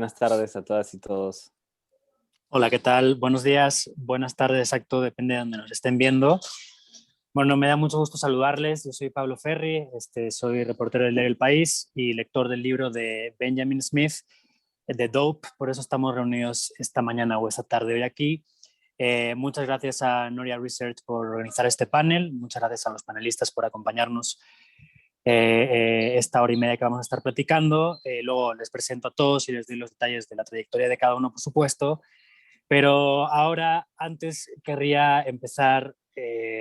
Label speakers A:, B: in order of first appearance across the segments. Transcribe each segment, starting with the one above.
A: Buenas tardes a todas y todos.
B: Hola, ¿qué tal? Buenos días, buenas tardes, exacto, depende de donde nos estén viendo. Bueno, me da mucho gusto saludarles. Yo soy Pablo Ferri, soy reportero del diario El País y lector del libro de Benjamin Smith, The Dope. Por eso estamos reunidos esta mañana o esta tarde hoy aquí. Muchas gracias a Noria Research por organizar este panel. Muchas gracias a los panelistas por acompañarnos esta hora y media que vamos a estar platicando. Luego les presento a todos y les doy los detalles de la trayectoria de cada uno, por supuesto. Pero ahora, antes querría empezar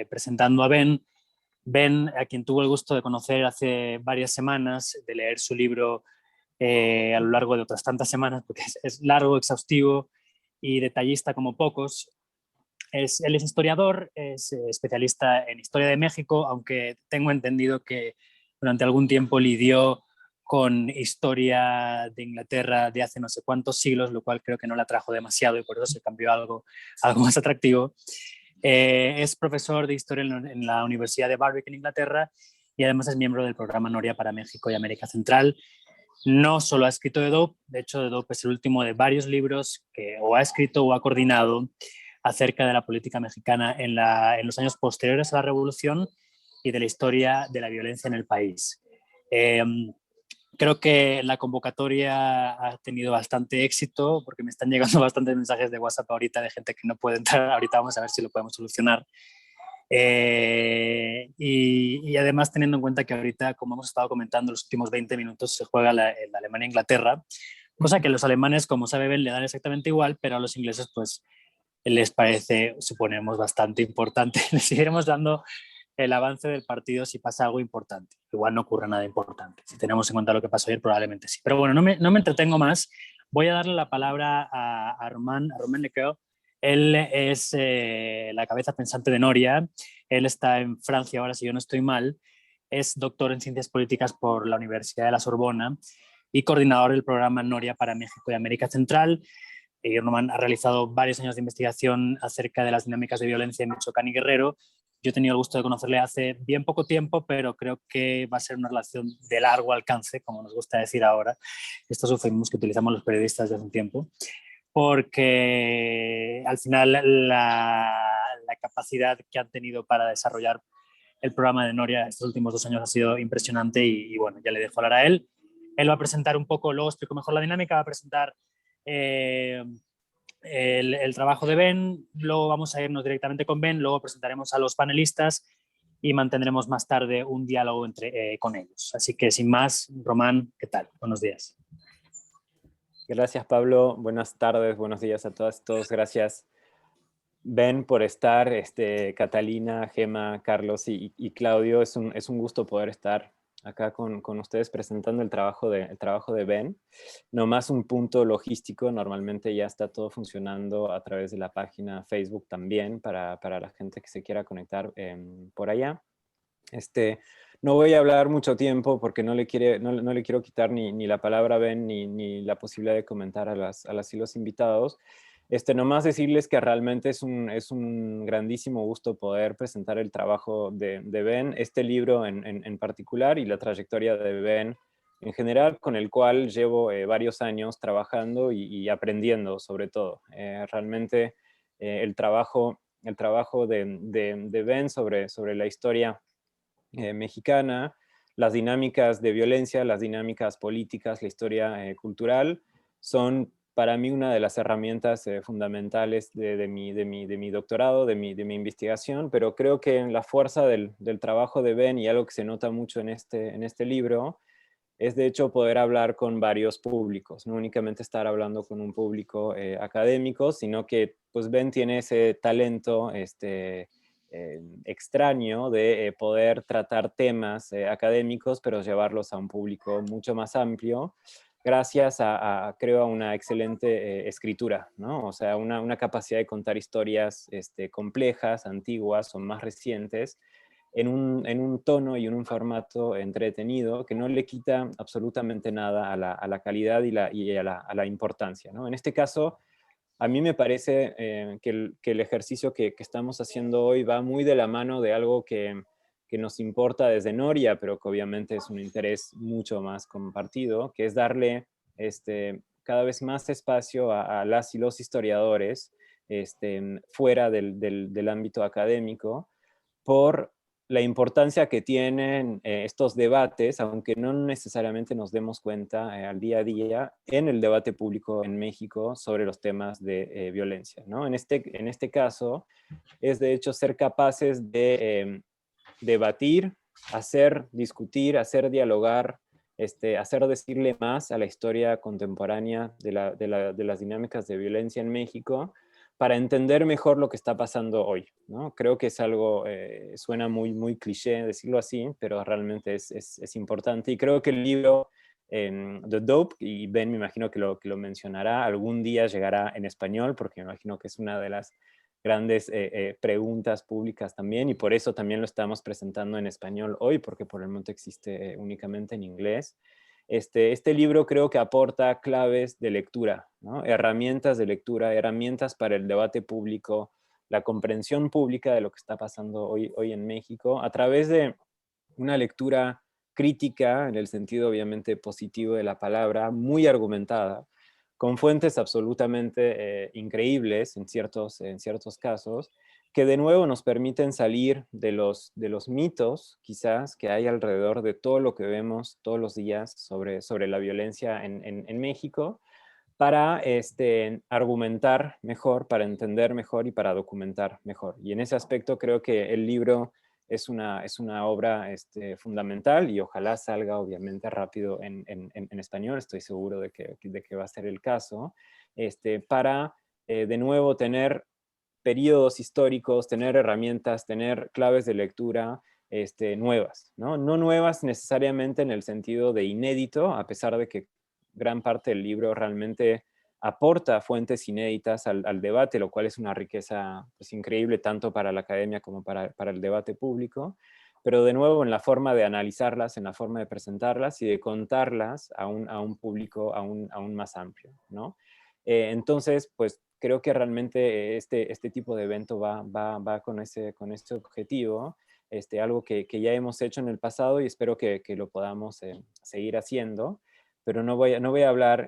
B: presentando a Ben. Ben, a quien tuve el gusto de conocer hace varias semanas, de leer su libro a lo largo de otras tantas semanas, porque es largo, exhaustivo y detallista como pocos. Él es historiador, es especialista en historia de México, aunque tengo entendido que durante algún tiempo lidió con historia de Inglaterra de hace no sé cuántos siglos, lo cual creo que no la trajo demasiado y por eso se cambió algo más atractivo. Es profesor de historia en la Universidad de Warwick en Inglaterra y además es miembro del programa Noria para México y América Central. No solo ha escrito de Dope, de hecho de Dope es el último de varios libros que o ha escrito o ha coordinado acerca de la política mexicana en los años posteriores a la Revolución y de la historia de la violencia en el país. Creo que la convocatoria ha tenido bastante éxito porque me están llegando bastantes mensajes de WhatsApp ahorita de gente que no puede entrar. Ahorita vamos a ver si lo podemos solucionar. Y además teniendo en cuenta que ahorita, como hemos estado comentando, los últimos 20 minutos se juega la Alemania-Inglaterra, cosa que a los alemanes, como sabe Ben, le dan exactamente igual, pero a los ingleses pues les parece, suponemos, bastante importante. Les seguiremos dando el avance del partido si pasa algo importante. Igual no ocurre nada importante. Si tenemos en cuenta lo que pasó ayer, probablemente sí. Pero bueno, no me entretengo más. Voy a darle la palabra a Román Lequeur. Él es la cabeza pensante de Noria. Él está en Francia ahora, si yo no estoy mal. Es doctor en Ciencias Políticas por la Universidad de la Sorbona y coordinador del programa Noria para México y América Central. Román ha realizado varios años de investigación acerca de las dinámicas de violencia en Michoacán y Guerrero. Yo he tenido el gusto de conocerle hace bien poco tiempo, pero creo que va a ser una relación de largo alcance, como nos gusta decir ahora. Estos eufemismos que utilizamos los periodistas desde hace un tiempo, porque al final la capacidad que han tenido para desarrollar el programa de Noria estos últimos 2 años ha sido impresionante y bueno, ya le dejo hablar a él. Él va a presentar un poco, luego explico mejor la dinámica, va a presentar el trabajo de Ben, luego vamos a irnos directamente con Ben, luego presentaremos a los panelistas y mantendremos más tarde un diálogo con ellos. Así que sin más, Román, ¿qué tal? Buenos días.
A: Gracias, Pablo. Buenas tardes, buenos días a todas y todos. Gracias, Ben, por estar. Catalina, Gema, Carlos y Claudio. Es un gusto poder estar acá con ustedes presentando el trabajo de Ben. Nomás un punto logístico. Normalmente ya está todo funcionando a través de la página Facebook también para la gente que se quiera conectar por allá. No voy a hablar mucho tiempo porque no le quiero quitar ni la palabra a Ben ni la posibilidad de comentar a las y los invitados. Nomás decirles que realmente es un grandísimo gusto poder presentar el trabajo de Ben, este libro en particular y la trayectoria de Ben en general, con el cual llevo varios años trabajando y aprendiendo sobre todo. Realmente el trabajo de Ben sobre la historia mexicana, las dinámicas de violencia, las dinámicas políticas, la historia cultural, son para mí una de las herramientas fundamentales de mi doctorado, de mi investigación, pero creo que en la fuerza del trabajo de Ben y algo que se nota mucho en este libro, es de hecho poder hablar con varios públicos, no únicamente estar hablando con un público académico, sino que pues Ben tiene ese talento extraño de poder tratar temas académicos, pero llevarlos a un público mucho más amplio, gracias creo, a una excelente escritura, ¿no? O sea, una capacidad de contar historias complejas, antiguas o más recientes, en un tono y en un formato entretenido que no le quita absolutamente nada a la calidad y a la importancia, ¿no? En este caso, a mí me parece que el ejercicio que estamos haciendo hoy va muy de la mano de algo que nos importa desde Noria, pero que obviamente es un interés mucho más compartido, que es darle cada vez más espacio a las y los historiadores fuera del ámbito académico por la importancia que tienen estos debates, aunque no necesariamente nos demos cuenta al día a día en el debate público en México sobre los temas de violencia, ¿no? En este caso es de hecho ser capaces de debatir, discutir, hacer dialogar, hacer decirle más a la historia contemporánea de las dinámicas de violencia en México para entender mejor lo que está pasando hoy, ¿no? Creo que es algo, suena muy cliché decirlo así, pero realmente es importante. Y creo que el libro The Dope, y Ben me imagino que lo mencionará, algún día llegará en español, porque me imagino que es una de las grandes preguntas públicas también, y por eso también lo estamos presentando en español hoy, porque por el momento existe únicamente en inglés. Este libro creo que aporta claves de lectura, ¿no? Herramientas de lectura, herramientas para el debate público, la comprensión pública de lo que está pasando hoy en México, a través de una lectura crítica, en el sentido obviamente positivo de la palabra, muy argumentada, con fuentes absolutamente increíbles en ciertos casos, que de nuevo nos permiten salir de los mitos, quizás, que hay alrededor de todo lo que vemos todos los días sobre la violencia en México, para argumentar mejor, para entender mejor y para documentar mejor. Y en ese aspecto creo que el libro es una obra fundamental, y ojalá salga obviamente rápido en español, estoy seguro de que va a ser el caso, para de nuevo tener periodos históricos, tener herramientas, tener claves de lectura nuevas, ¿no? No nuevas necesariamente en el sentido de inédito, a pesar de que gran parte del libro realmente aporta fuentes inéditas al debate, lo cual es una riqueza pues, increíble tanto para la academia como para el debate público, pero de nuevo en la forma de analizarlas, en la forma de presentarlas y de contarlas a un público aún más amplio, ¿no? Entonces, pues creo que realmente este tipo de evento va con ese objetivo, algo que ya hemos hecho en el pasado y espero que lo podamos seguir haciendo, pero no voy a hablar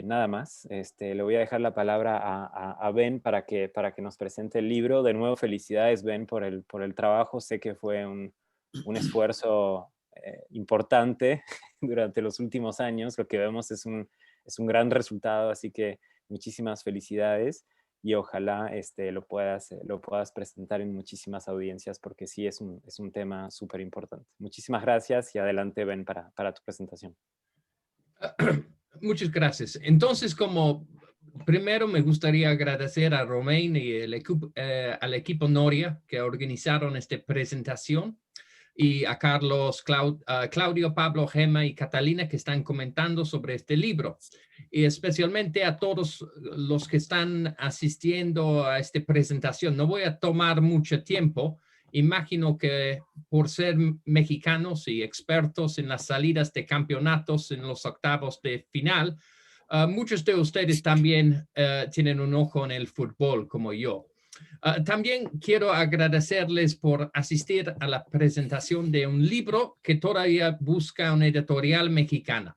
A: nada más. Le voy a dejar la palabra a Ben para que nos presente el libro. De nuevo, felicidades, Ben, por el trabajo. Sé que fue un esfuerzo importante durante los últimos años. Lo que vemos es un gran resultado, así que muchísimas felicidades y ojalá lo puedas presentar en muchísimas audiencias, porque sí es un tema súper importante. Muchísimas gracias y adelante, Ben, para tu presentación.
C: Muchas gracias. Entonces, como primero me gustaría agradecer a Romain y al equipo Noria que organizaron esta presentación, y a Carlos, Claudio, Pablo, Gema y Catalina que están comentando sobre este libro, y especialmente a todos los que están asistiendo a esta presentación. No voy a tomar mucho tiempo. Imagino que por ser mexicanos y expertos en las salidas de campeonatos en los octavos de final, muchos de ustedes también tienen un ojo en el fútbol como yo. También quiero agradecerles por asistir a la presentación de un libro que todavía busca una editorial mexicana.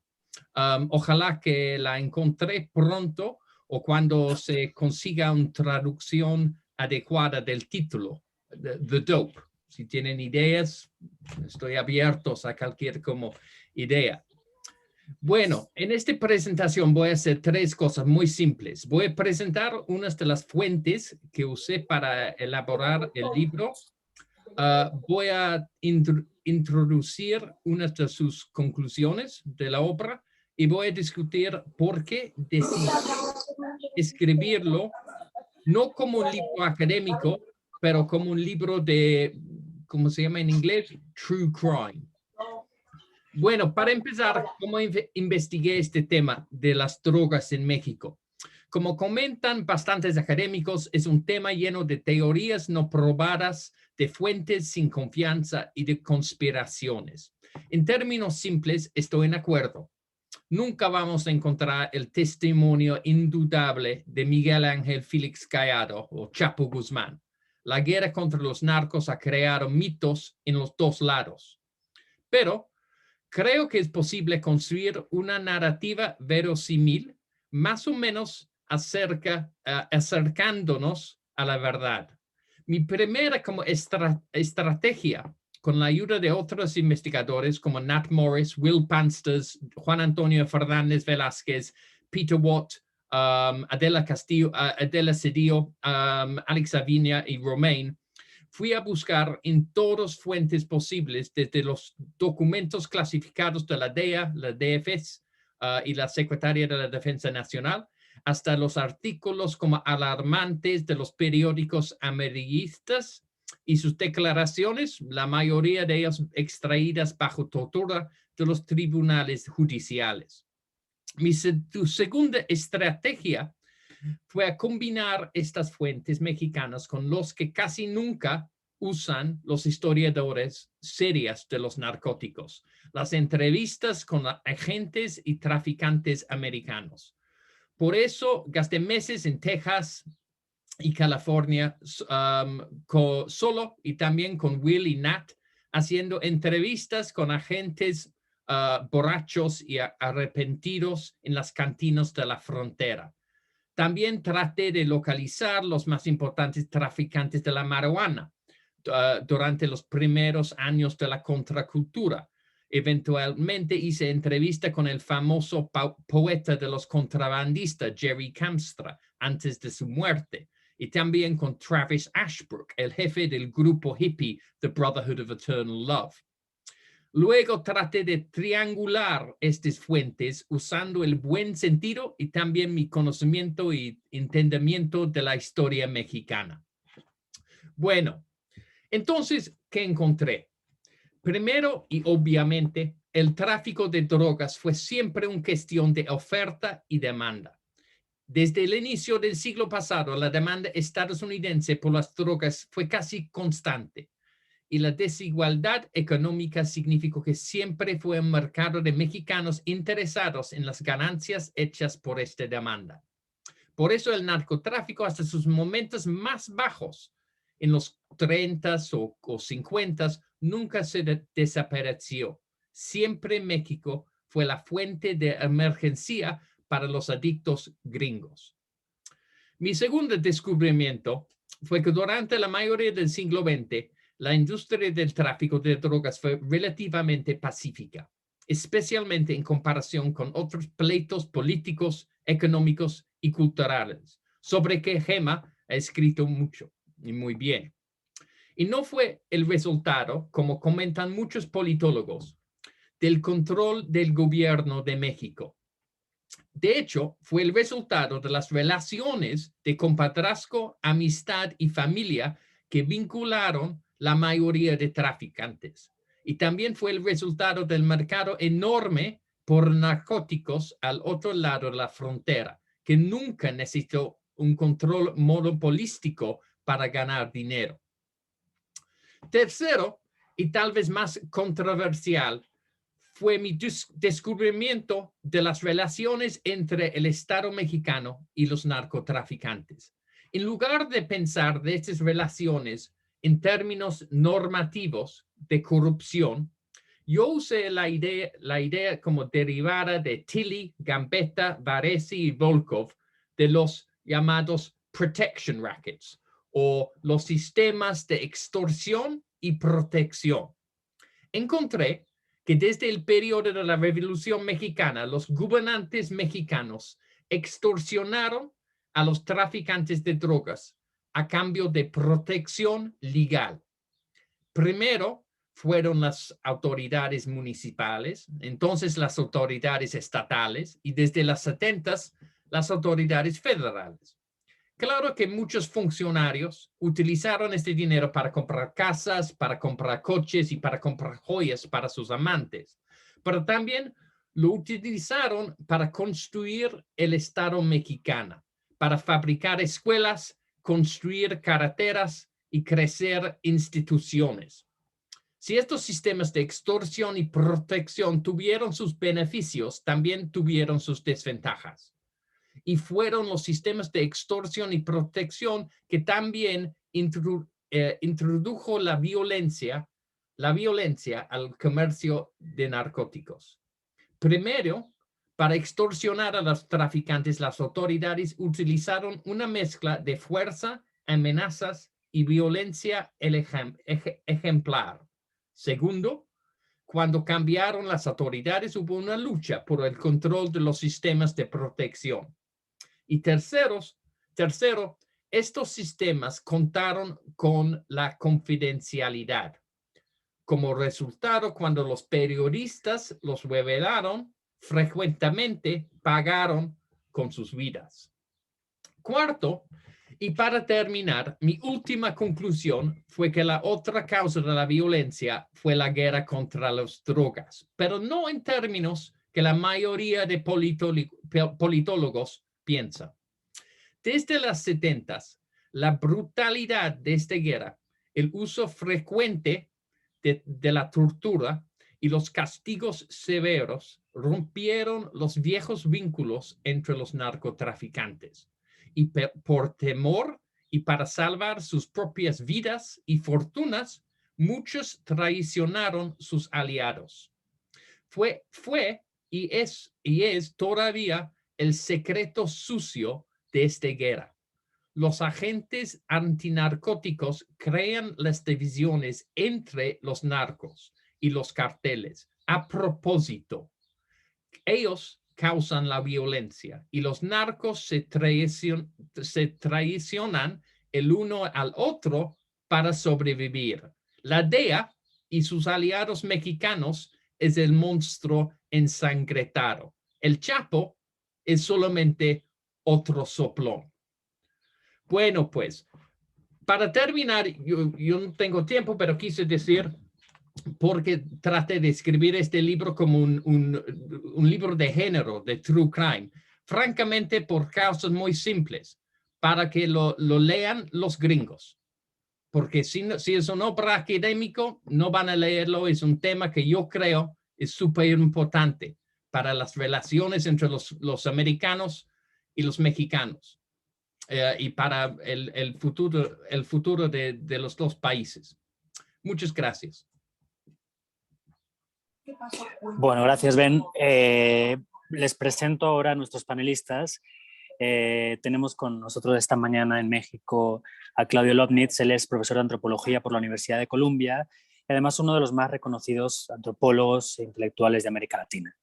C: Ojalá que la encontré pronto o cuando se consiga una traducción adecuada del título, The Dope. Si tienen ideas, estoy abierto a cualquier idea. Bueno, en esta presentación voy a hacer tres cosas muy simples. Voy a presentar unas de las fuentes que usé para elaborar el libro. Voy a introducir unas de sus conclusiones de la obra y voy a discutir por qué decidí escribirlo, no como un libro académico, pero como un libro de, ¿cómo se llama en inglés? True crime. Bueno, para empezar, ¿cómo investigué este tema de las drogas en México? Como comentan bastantes académicos, es un tema lleno de teorías no probadas, de fuentes sin confianza y de conspiraciones. En términos simples, estoy en acuerdo. Nunca vamos a encontrar el testimonio indudable de Miguel Ángel Félix Gallardo o Chapo Guzmán. La guerra contra los narcos ha creado mitos en los dos lados. Pero creo que es posible construir una narrativa verosímil más o menos acercándonos a la verdad. Mi primera como estrategia, con la ayuda de otros investigadores como Nat Morris, Will Pansters, Juan Antonio Fernández Velázquez, Peter Watt, Adela Cedillo, Alex Aviña y Romain, fui a buscar en todas fuentes posibles, desde los documentos clasificados de la DEA, la DFS y la Secretaría de la Defensa Nacional, hasta los artículos como alarmantes de los periódicos amarillistas y sus declaraciones, la mayoría de ellas extraídas bajo tortura de los tribunales judiciales. Mi segunda estrategia fue a combinar estas fuentes mexicanas con los que casi nunca usan los historiadores serios de los narcóticos, las entrevistas con agentes y traficantes americanos. Por eso gasté meses en Texas y California solo y también con Will y Nat, haciendo entrevistas con agentes borrachos y arrepentidos en las cantinas de la frontera. También traté de localizar los más importantes traficantes de la marihuana durante los primeros años de la contracultura. Eventualmente hice entrevista con el famoso poeta de los contrabandistas, Jerry Kamstra, antes de su muerte, y también con Travis Ashbrook, el jefe del grupo hippie The Brotherhood of Eternal Love. Luego traté de triangular estas fuentes usando el buen sentido y también mi conocimiento y entendimiento de la historia mexicana. Bueno, entonces, ¿qué encontré? Primero y obviamente, el tráfico de drogas fue siempre una cuestión de oferta y demanda. Desde el inicio del siglo pasado, la demanda estadounidense por las drogas fue casi constante y la desigualdad económica significó que siempre fue un mercado de mexicanos interesados en las ganancias hechas por esta demanda. Por eso el narcotráfico hasta sus momentos más bajos, en los 30s o 50s, nunca se desapareció. Siempre México fue la fuente de emergencia para los adictos gringos. Mi segundo descubrimiento fue que durante la mayoría del siglo XX, la industria del tráfico de drogas fue relativamente pacífica, especialmente en comparación con otros pleitos políticos, económicos y culturales, sobre que Gema ha escrito mucho y muy bien. Y no fue el resultado, como comentan muchos politólogos, del control del gobierno de México. De hecho, fue el resultado de las relaciones de compadrazgo, amistad y familia que vincularon la mayoría de traficantes. Y también fue el resultado del mercado enorme por narcóticos al otro lado de la frontera, que nunca necesitó un control monopolístico para ganar dinero. Tercero, y tal vez más controversial, fue mi descubrimiento de las relaciones entre el Estado mexicano y los narcotraficantes. En lugar de pensar de estas relaciones en términos normativos de corrupción, yo usé la idea como derivada de Tilly, Gambetta, Varesi y Volkov de los llamados protection rackets o los sistemas de extorsión y protección. Encontré que desde el periodo de la Revolución Mexicana, los gobernantes mexicanos extorsionaron a los traficantes de drogas a cambio de protección legal. Primero fueron las autoridades municipales, entonces las autoridades estatales y desde los 70s las autoridades federales. Claro que muchos funcionarios utilizaron este dinero para comprar casas, para comprar coches y para comprar joyas para sus amantes, pero también lo utilizaron para construir el Estado mexicano, para fabricar escuelas, construir carreteras y crecer instituciones. Si estos sistemas de extorsión y protección tuvieron sus beneficios, también tuvieron sus desventajas. Y fueron los sistemas de extorsión y protección que también introdujo la violencia al comercio de narcóticos. Primero, Para extorsionar a los traficantes, las autoridades utilizaron una mezcla de fuerza, amenazas y violencia ejemplar. Segundo, cuando cambiaron las autoridades, hubo una lucha por el control de los sistemas de protección. Y tercero, estos sistemas contaron con la confidencialidad. Como resultado, cuando los periodistas los revelaron, frecuentemente pagaron con sus vidas. Cuarto, y para terminar, mi última conclusión fue que la otra causa de la violencia fue la guerra contra las drogas, pero no en términos que la mayoría de politólogos piensa. Desde las 70s, la brutalidad de esta guerra, el uso frecuente de la tortura y los castigos severos rompieron los viejos vínculos entre los narcotraficantes. Y por temor y para salvar sus propias vidas y fortunas, muchos traicionaron sus aliados. Fue y es todavía el secreto sucio de esta guerra. Los agentes antinarcóticos crean las divisiones entre los narcos y los carteles a propósito. Ellos causan la violencia y los narcos se traicionan el uno al otro para sobrevivir. La DEA y sus aliados mexicanos es el monstruo ensangrentado. El Chapo es solamente otro soplón. Bueno, pues, para terminar, yo no tengo tiempo, pero quise decir, porque traté de escribir este libro como un libro de género, de true crime, francamente por causas muy simples, para que lo lean los gringos. Porque si es una obra académico, no van a leerlo. Es un tema que yo creo es súper importante para las relaciones entre los americanos y los mexicanos. Y para el futuro de los dos países. Muchas gracias.
B: Bueno, gracias, Ben. Les presento ahora a nuestros panelistas. Tenemos con nosotros esta mañana en México a Claudio Lobnitz. Él es profesor de antropología por la Universidad de Columbia y además uno de los más reconocidos antropólogos e intelectuales de América Latina.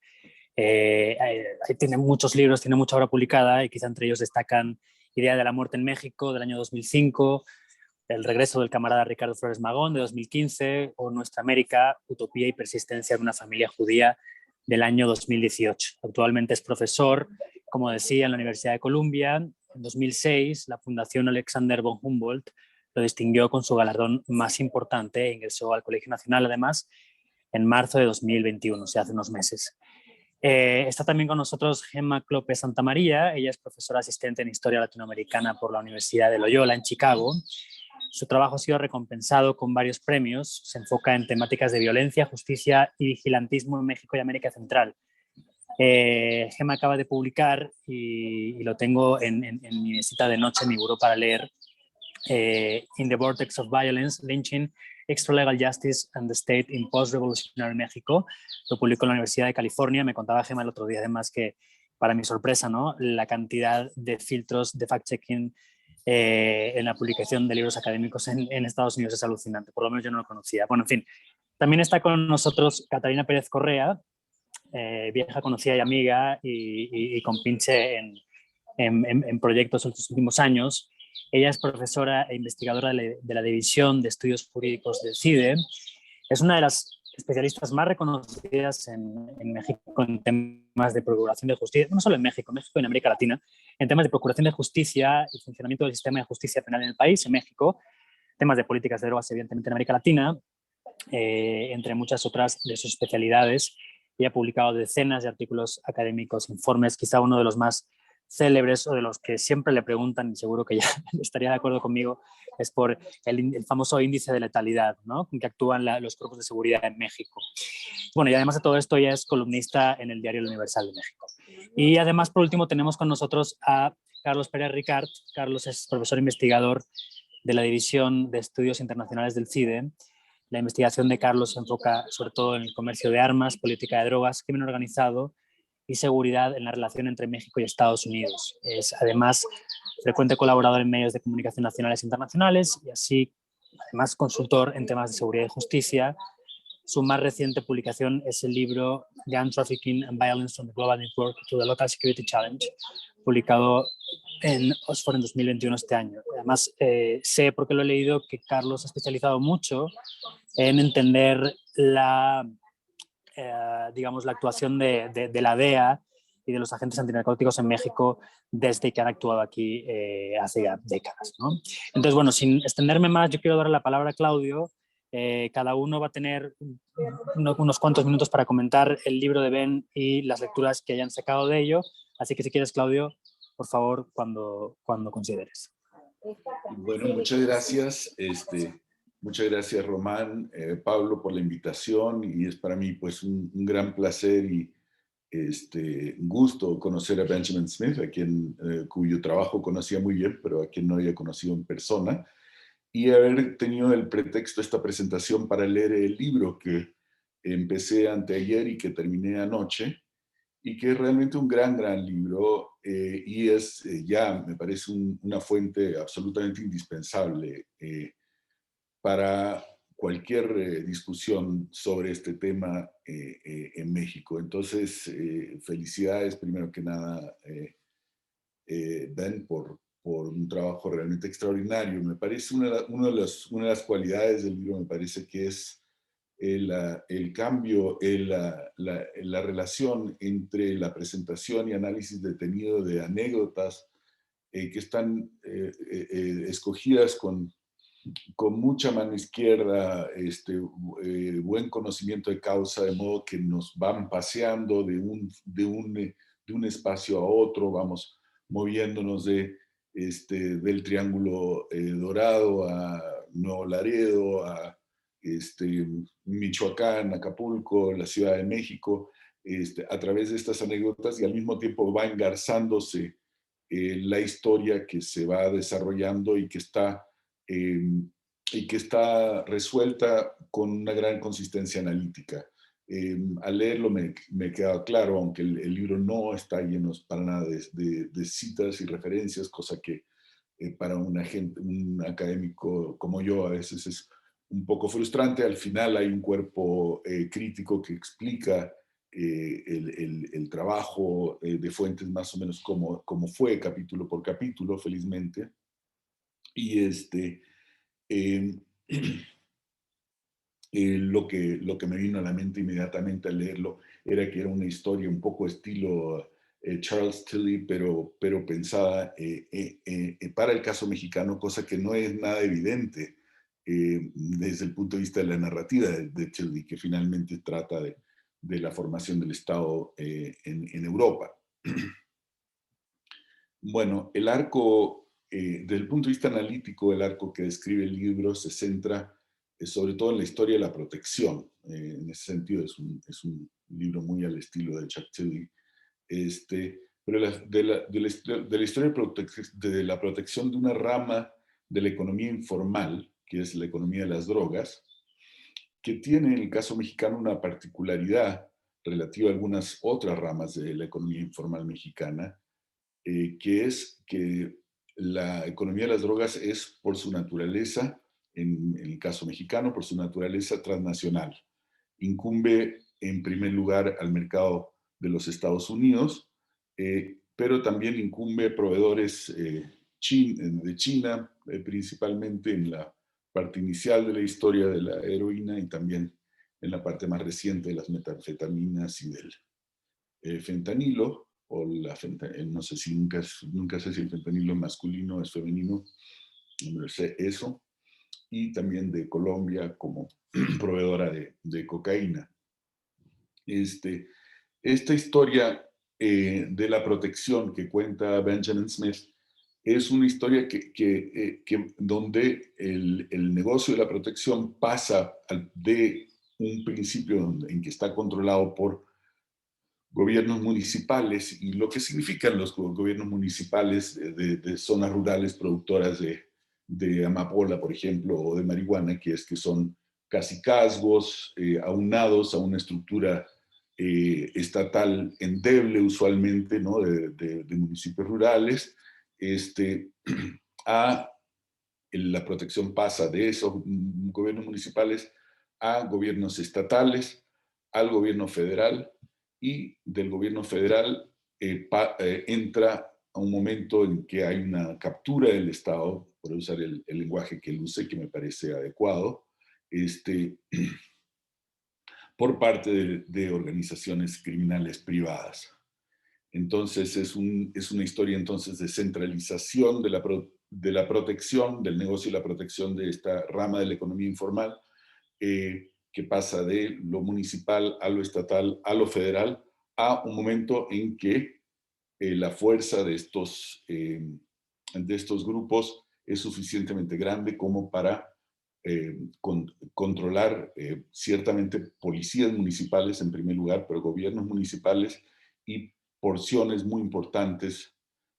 B: Tiene muchos libros, tiene mucha obra publicada y quizá entre ellos destacan Idea de la muerte en México del año 2005, El regreso del camarada Ricardo Flores Magón de 2015 o Nuestra América, Utopía y persistencia de una familia judía del año 2018. Actualmente es profesor, como decía, en la Universidad de Columbia. En 2006, la Fundación Alexander von Humboldt lo distinguió con su galardón más importante e ingresó al Colegio Nacional, además, en marzo de 2021, o sea, hace unos meses. Está también con nosotros Gemma Clope Santamaría. Ella es profesora asistente en Historia Latinoamericana por la Universidad de Loyola, en Chicago. Su trabajo ha sido recompensado con varios premios. Se enfoca en temáticas de violencia, justicia y vigilantismo en México y América Central. Gemma acaba de publicar, y lo tengo en mi mesita de noche, en mi buró para leer, In the Vortex of Violence, Lynching, Extra-Legal Justice and the State in Post-Revolutionary Mexico. Lo publicó en la Universidad de California. Me contaba Gemma el otro día, además, que para mi sorpresa, ¿no?, la cantidad de filtros de fact-checking en la publicación de libros académicos en Estados Unidos es alucinante. Por lo menos yo no lo conocía. Bueno, en fin. También está con nosotros Catalina Pérez Correa, vieja conocida y amiga y compinche en proyectos en los últimos años. Ella es profesora e investigadora de la División de Estudios Jurídicos del CIDE. Es una de las especialistas más reconocidas en México en temas de procuración de justicia, no solo en México y en América Latina, en temas de procuración de justicia y funcionamiento del sistema de justicia penal en el país, en México, temas de políticas de drogas, evidentemente, en América Latina, entre muchas otras de sus especialidades. Ella ha publicado decenas de artículos académicos, informes, quizá uno de los más célebres o de los que siempre le preguntan, y seguro que ya estaría de acuerdo conmigo, es por el famoso índice de letalidad, ¿no?, con que actúan los cuerpos de seguridad en México. Bueno, y además de todo esto, ella es columnista en el diario El Universal de México. Y además, por último, tenemos con nosotros a Carlos Pérez Ricart. Carlos es profesor investigador de la División de Estudios Internacionales del CIDE. La investigación de Carlos se enfoca sobre todo en el comercio de armas, política de drogas, crimen organizado y seguridad en la relación entre México y Estados Unidos. Es además frecuente colaborador en medios de comunicación nacionales e internacionales y así, además, consultor en temas de seguridad y justicia. Su más reciente publicación es el libro Gun Trafficking and Violence from the Global Network to the Local Security Challenge, publicado en Oxford en 2021 este año. Además, sé, porque lo he leído, que Carlos ha especializado mucho en entender digamos, la actuación de la DEA y de los agentes antinarcóticos en México desde que han actuado aquí hace ya décadas, ¿no? Entonces, bueno, sin extenderme más, yo quiero dar la palabra a Claudio. Cada uno va a tener unos cuantos minutos para comentar el libro de Ben y las lecturas que hayan sacado de ello. Así que si quieres, Claudio, por favor, cuando consideres.
D: Bueno, muchas gracias. Muchas gracias, Román, Pablo, por la invitación, y es para mí pues un gran placer y gusto conocer a Benjamin Smith, a quien, cuyo trabajo conocía muy bien, pero a quien no había conocido en persona, y haber tenido el pretexto de esta presentación para leer el libro que empecé anteayer y que terminé anoche, y que es realmente un gran libro, y es ya, me parece, una fuente absolutamente indispensable para cualquier discusión sobre este tema en México. Entonces, felicidades primero que nada, Ben, por un trabajo realmente extraordinario. Me parece una de las cualidades del libro, me parece que es el cambio, la relación entre la presentación y análisis detenido de anécdotas que están escogidas con mucha mano izquierda, buen conocimiento de causa, de modo que nos van paseando de un espacio a otro, vamos moviéndonos del Triángulo Dorado a Nuevo Laredo, a Michoacán, Acapulco, la Ciudad de México, a través de estas anécdotas, y al mismo tiempo va engarzándose la historia que se va desarrollando y que está resuelta con una gran consistencia analítica. Al leerlo me queda claro, aunque el libro no está lleno para nada de citas y referencias, cosa que para un académico como yo a veces es un poco frustrante. Al final hay un cuerpo crítico que explica el trabajo de fuentes más o menos como fue capítulo por capítulo, felizmente. Y lo que me vino a la mente inmediatamente al leerlo era que era una historia un poco estilo Charles Tilly, pero pensada para el caso mexicano, cosa que no es nada evidente desde el punto de vista de la narrativa de Tilly, que finalmente trata de la formación del Estado en Europa. Bueno, el arco, desde el punto de vista analítico, el arco que describe el libro se centra sobre todo en la historia de la protección. En ese sentido es un libro muy al estilo de Chuck Tilly. Pero de la historia de la protección de una rama de la economía informal, que es la economía de las drogas, que tiene en el caso mexicano una particularidad relativa a algunas otras ramas de la economía informal mexicana, que es que la economía de las drogas es, por su naturaleza, en el caso mexicano, por su naturaleza transnacional. Incumbe en primer lugar al mercado de los Estados Unidos, pero también incumbe proveedores de China, principalmente en la parte inicial de la historia de la heroína y también en la parte más reciente de las metanfetaminas y del fentanilo, o no sé si nunca sé si el fentanilo es masculino o es femenino, no sé eso, y también de Colombia como proveedora de cocaína. Esta historia de la protección que cuenta Benjamin Smith es una historia donde el negocio de la protección pasa de un principio en que está controlado por gobiernos municipales, y lo que significan los gobiernos municipales de zonas rurales productoras de amapola, por ejemplo, o de marihuana, que son cacicazgos aunados a una estructura estatal endeble usualmente, ¿no? de municipios rurales, la protección pasa de esos gobiernos municipales a gobiernos estatales, al gobierno federal, y del gobierno federal entra a un momento en que hay una captura del Estado, por usar el lenguaje que él usa y que me parece adecuado, por parte de organizaciones criminales privadas. Entonces es una historia entonces de centralización de la protección, del negocio y la protección de esta rama de la economía informal, que pasa de lo municipal a lo estatal a lo federal, a un momento en que la fuerza de estos grupos es suficientemente grande como para controlar ciertamente policías municipales en primer lugar, pero gobiernos municipales y porciones muy importantes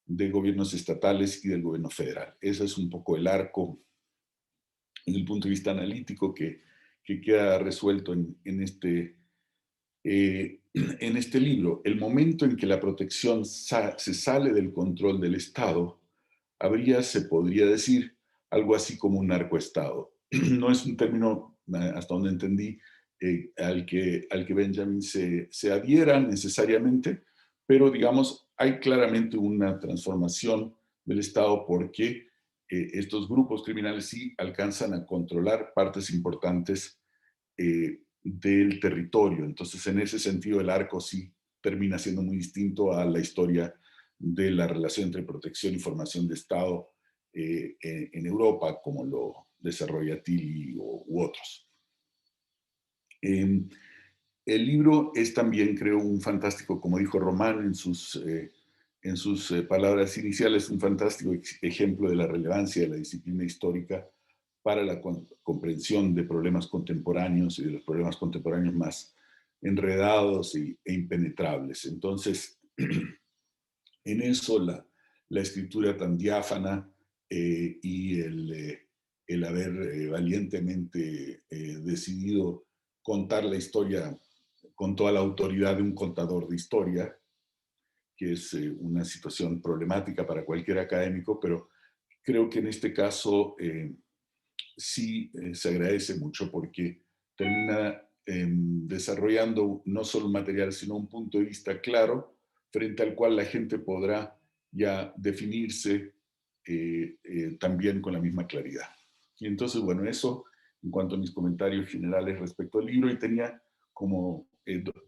D: de gobiernos estatales y del gobierno federal. Ese es un poco el arco desde el punto de vista analítico que queda resuelto en este libro. El momento en que la protección se sale del control del Estado, se podría decir, algo así como un narcoestado. No es un término, hasta donde entendí, al que Benjamin se adhiera necesariamente, pero digamos, hay claramente una transformación del Estado porque estos grupos criminales sí alcanzan a controlar partes importantes del territorio. Entonces, en ese sentido, el arco sí termina siendo muy distinto a la historia de la relación entre protección y formación de Estado en Europa, como lo desarrolla Tilly u otros. El libro es también, creo, un fantástico, como dijo Román en sus palabras iniciales, un fantástico ejemplo de la relevancia de la disciplina histórica para la comprensión de problemas contemporáneos y de los problemas contemporáneos más enredados e impenetrables. Entonces, en eso la escritura tan diáfana y el haber valientemente decidido contar la historia con toda la autoridad de un contador de historia, que es una situación problemática para cualquier académico, pero creo que en este caso sí se agradece mucho porque termina desarrollando no solo un material, sino un punto de vista claro frente al cual la gente podrá ya definirse también con la misma claridad. Y entonces, bueno, eso en cuanto a mis comentarios generales respecto al libro, y tenía como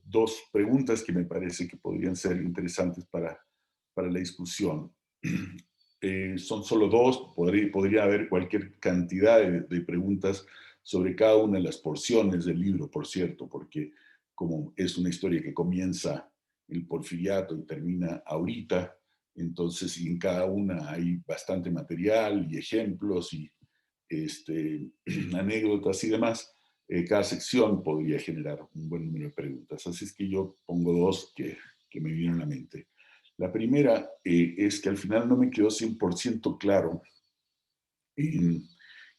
D: dos preguntas que me parece que podrían ser interesantes para la discusión. Son solo dos, podría haber cualquier cantidad de preguntas sobre cada una de las porciones del libro, por cierto, porque como es una historia que comienza el porfiriato y termina ahorita, entonces en cada una hay bastante material y ejemplos y anécdotas y demás. Cada sección podría generar un buen número de preguntas. Así es que yo pongo dos que me vienen a la mente. La primera es que al final no me quedó 100% claro qué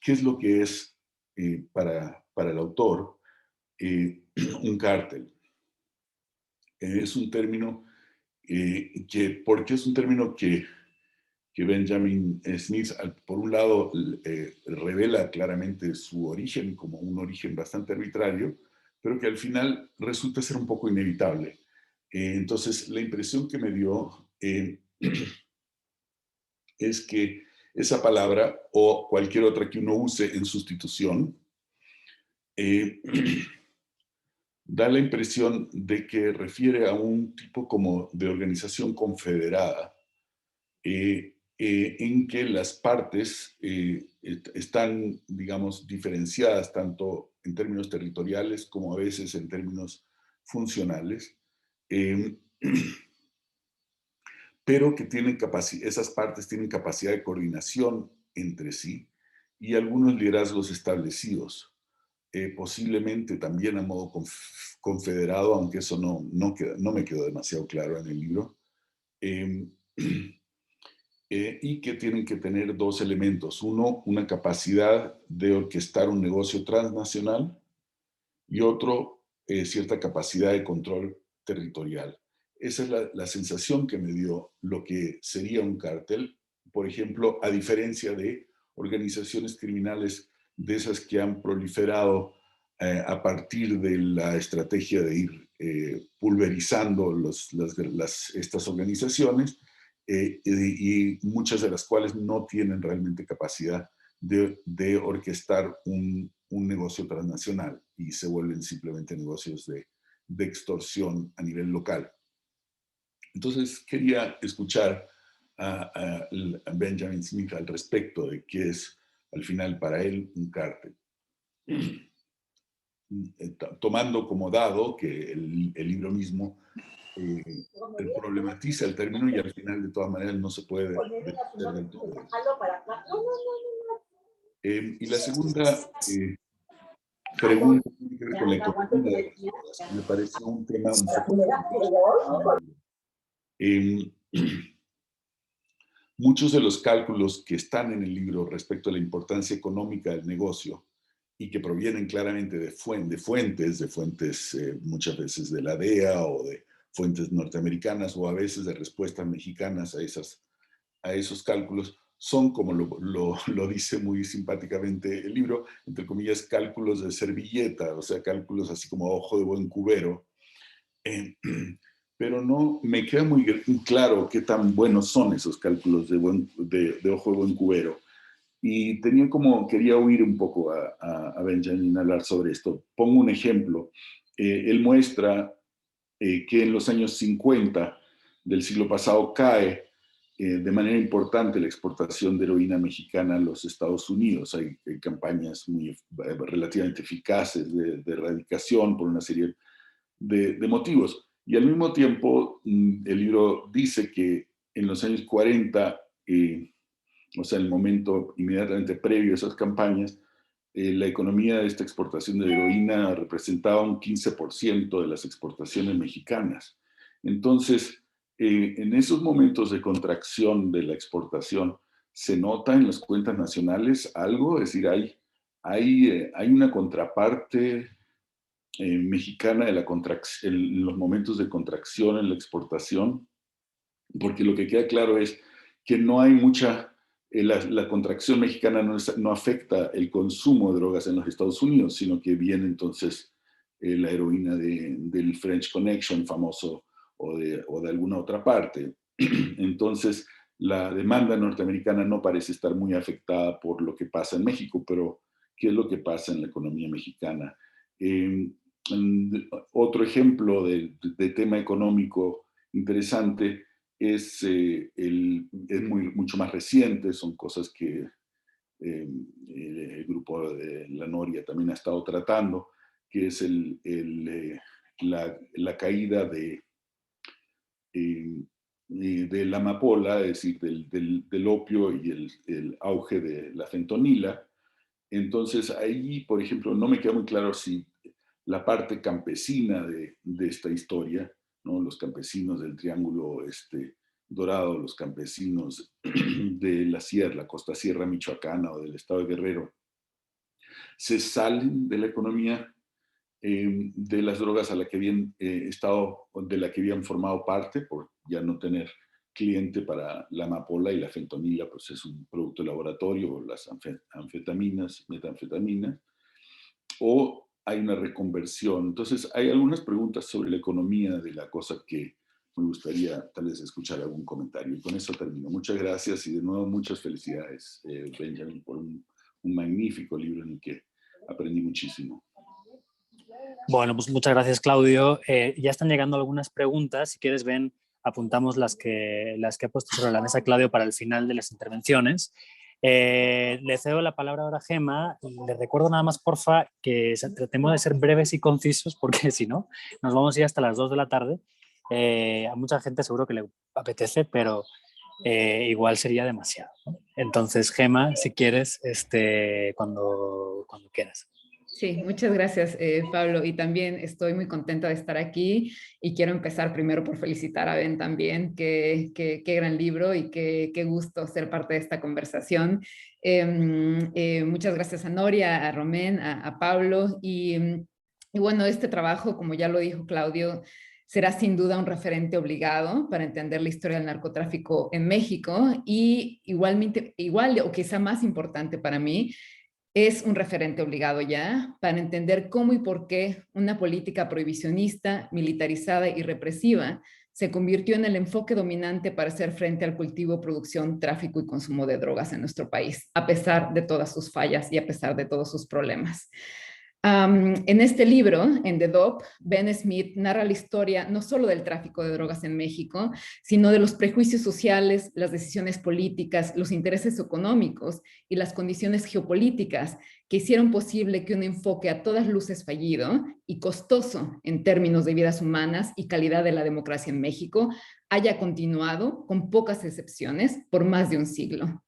D: es lo que es para el autor un cártel. Es un término porque es un término que Benjamin Smith, por un lado, revela claramente su origen como un origen bastante arbitrario, pero que al final resulta ser un poco inevitable. Entonces, la impresión que me dio es que esa palabra o cualquier otra que uno use en sustitución da la impresión de que refiere a un tipo como de organización confederada en que las partes están, digamos, diferenciadas tanto en términos territoriales como a veces en términos funcionales, pero que esas partes tienen capacidad de coordinación entre sí y algunos liderazgos establecidos, posiblemente también a modo confederado, aunque eso no me quedó demasiado claro en el libro, y que tienen que tener dos elementos. Uno, una capacidad de orquestar un negocio transnacional y otro, cierta capacidad de control territorial. Esa es la sensación que me dio lo que sería un cártel, por ejemplo, a diferencia de organizaciones criminales de esas que han proliferado a partir de la estrategia de ir pulverizando estas organizaciones, y muchas de las cuales no tienen realmente capacidad de orquestar un negocio transnacional y se vuelven simplemente negocios de extorsión a nivel local. Entonces quería escuchar a Benjamin Smith al respecto de qué es al final para él un cártel. Tomando como dado que el libro mismo problematiza el término y al final de todas maneras no se puede deshacer del todo. Y la segunda pregunta tiene que ver con la economía de las drogas. Me pareció un tema un poco... muchos de los cálculos que están en el libro respecto a la importancia económica del negocio y que provienen claramente de fuentes muchas veces de la DEA o de fuentes norteamericanas o a veces de respuestas mexicanas a esos cálculos, son, como lo dice muy simpáticamente el libro, entre comillas, cálculos de servilleta, o sea, cálculos así como a ojo de buen cubero. Pero no me queda muy claro qué tan buenos son esos cálculos de ojo de buen cubero. Y quería oír un poco a Benjamin hablar sobre esto. Pongo un ejemplo. Él muestra que en los años 50 del siglo pasado cae de manera importante la exportación de heroína mexicana a los Estados Unidos. Hay campañas relativamente eficaces de erradicación por una serie de motivos. Y al mismo tiempo, el libro dice que en los años 40, o sea, el momento inmediatamente previo a esas campañas, la economía de esta exportación de heroína representaba un 15% de las exportaciones mexicanas. Entonces, en esos momentos de contracción de la exportación, ¿se nota en las cuentas nacionales algo? Es decir, hay una contraparte mexicana de en los momentos de contracción en la exportación, porque lo que queda claro es que no hay la contracción mexicana no afecta el consumo de drogas en los Estados Unidos, sino que viene entonces la heroína del French Connection famoso o de alguna otra parte. Entonces, la demanda norteamericana no parece estar muy afectada por lo que pasa en México, pero ¿qué es lo que pasa en la economía mexicana? Otro ejemplo de tema económico interesante es mucho más reciente, son cosas que el grupo de la Noria también ha estado tratando, que es la caída de la amapola, es decir, del opio y el auge de la fentanila. Entonces ahí, por ejemplo, no me queda muy claro si la parte campesina de esta historia, ¿no? Los campesinos del Triángulo Dorado, los campesinos de la costa sierra michoacana o del estado de Guerrero, se salen de la economía de las drogas a la que habían de la que habían formado parte por ya no tener cliente para la amapola y la fentanila, pues es un producto de laboratorio, o las anfetaminas, metanfetaminas, o hay una reconversión. Entonces, hay algunas preguntas sobre la economía de la cosa que me gustaría tal vez escuchar algún comentario. Y con eso termino. Muchas gracias y de nuevo muchas felicidades, Benjamin, por un magnífico libro en el que aprendí muchísimo.
B: Bueno, pues muchas gracias, Claudio. Ya están llegando algunas preguntas. Si quieres, ven, apuntamos las que ha puesto sobre la mesa Claudio para el final de las intervenciones. Le cedo la palabra ahora a Gema. Le recuerdo nada más, porfa, que tratemos de ser breves y concisos, porque si no, nos vamos a ir hasta las 2 de la tarde. A mucha gente seguro que le apetece, pero igual sería demasiado, ¿no? Entonces, Gema, si quieres, cuando quieras.
E: Sí, muchas gracias, Pablo. Y también estoy muy contenta de estar aquí y quiero empezar primero por felicitar a Ben también. Qué gran libro y qué gusto ser parte de esta conversación. Muchas gracias a Noria, a Romén, a Pablo. Y bueno, este trabajo, como ya lo dijo Claudio, será sin duda un referente obligado para entender la historia del narcotráfico en México y igual o quizá más importante para mí, es un referente obligado ya para entender cómo y por qué una política prohibicionista, militarizada y represiva se convirtió en el enfoque dominante para hacer frente al cultivo, producción, tráfico y consumo de drogas en nuestro país, a pesar de todas sus fallas y a pesar de todos sus problemas. En este libro, en The Dope, Ben Smith narra la historia no solo del tráfico de drogas en México, sino de los prejuicios sociales, las decisiones políticas, los intereses económicos y las condiciones geopolíticas que hicieron posible que un enfoque a todas luces fallido y costoso en términos de vidas humanas y calidad de la democracia en México haya continuado, con pocas excepciones, por más de un siglo.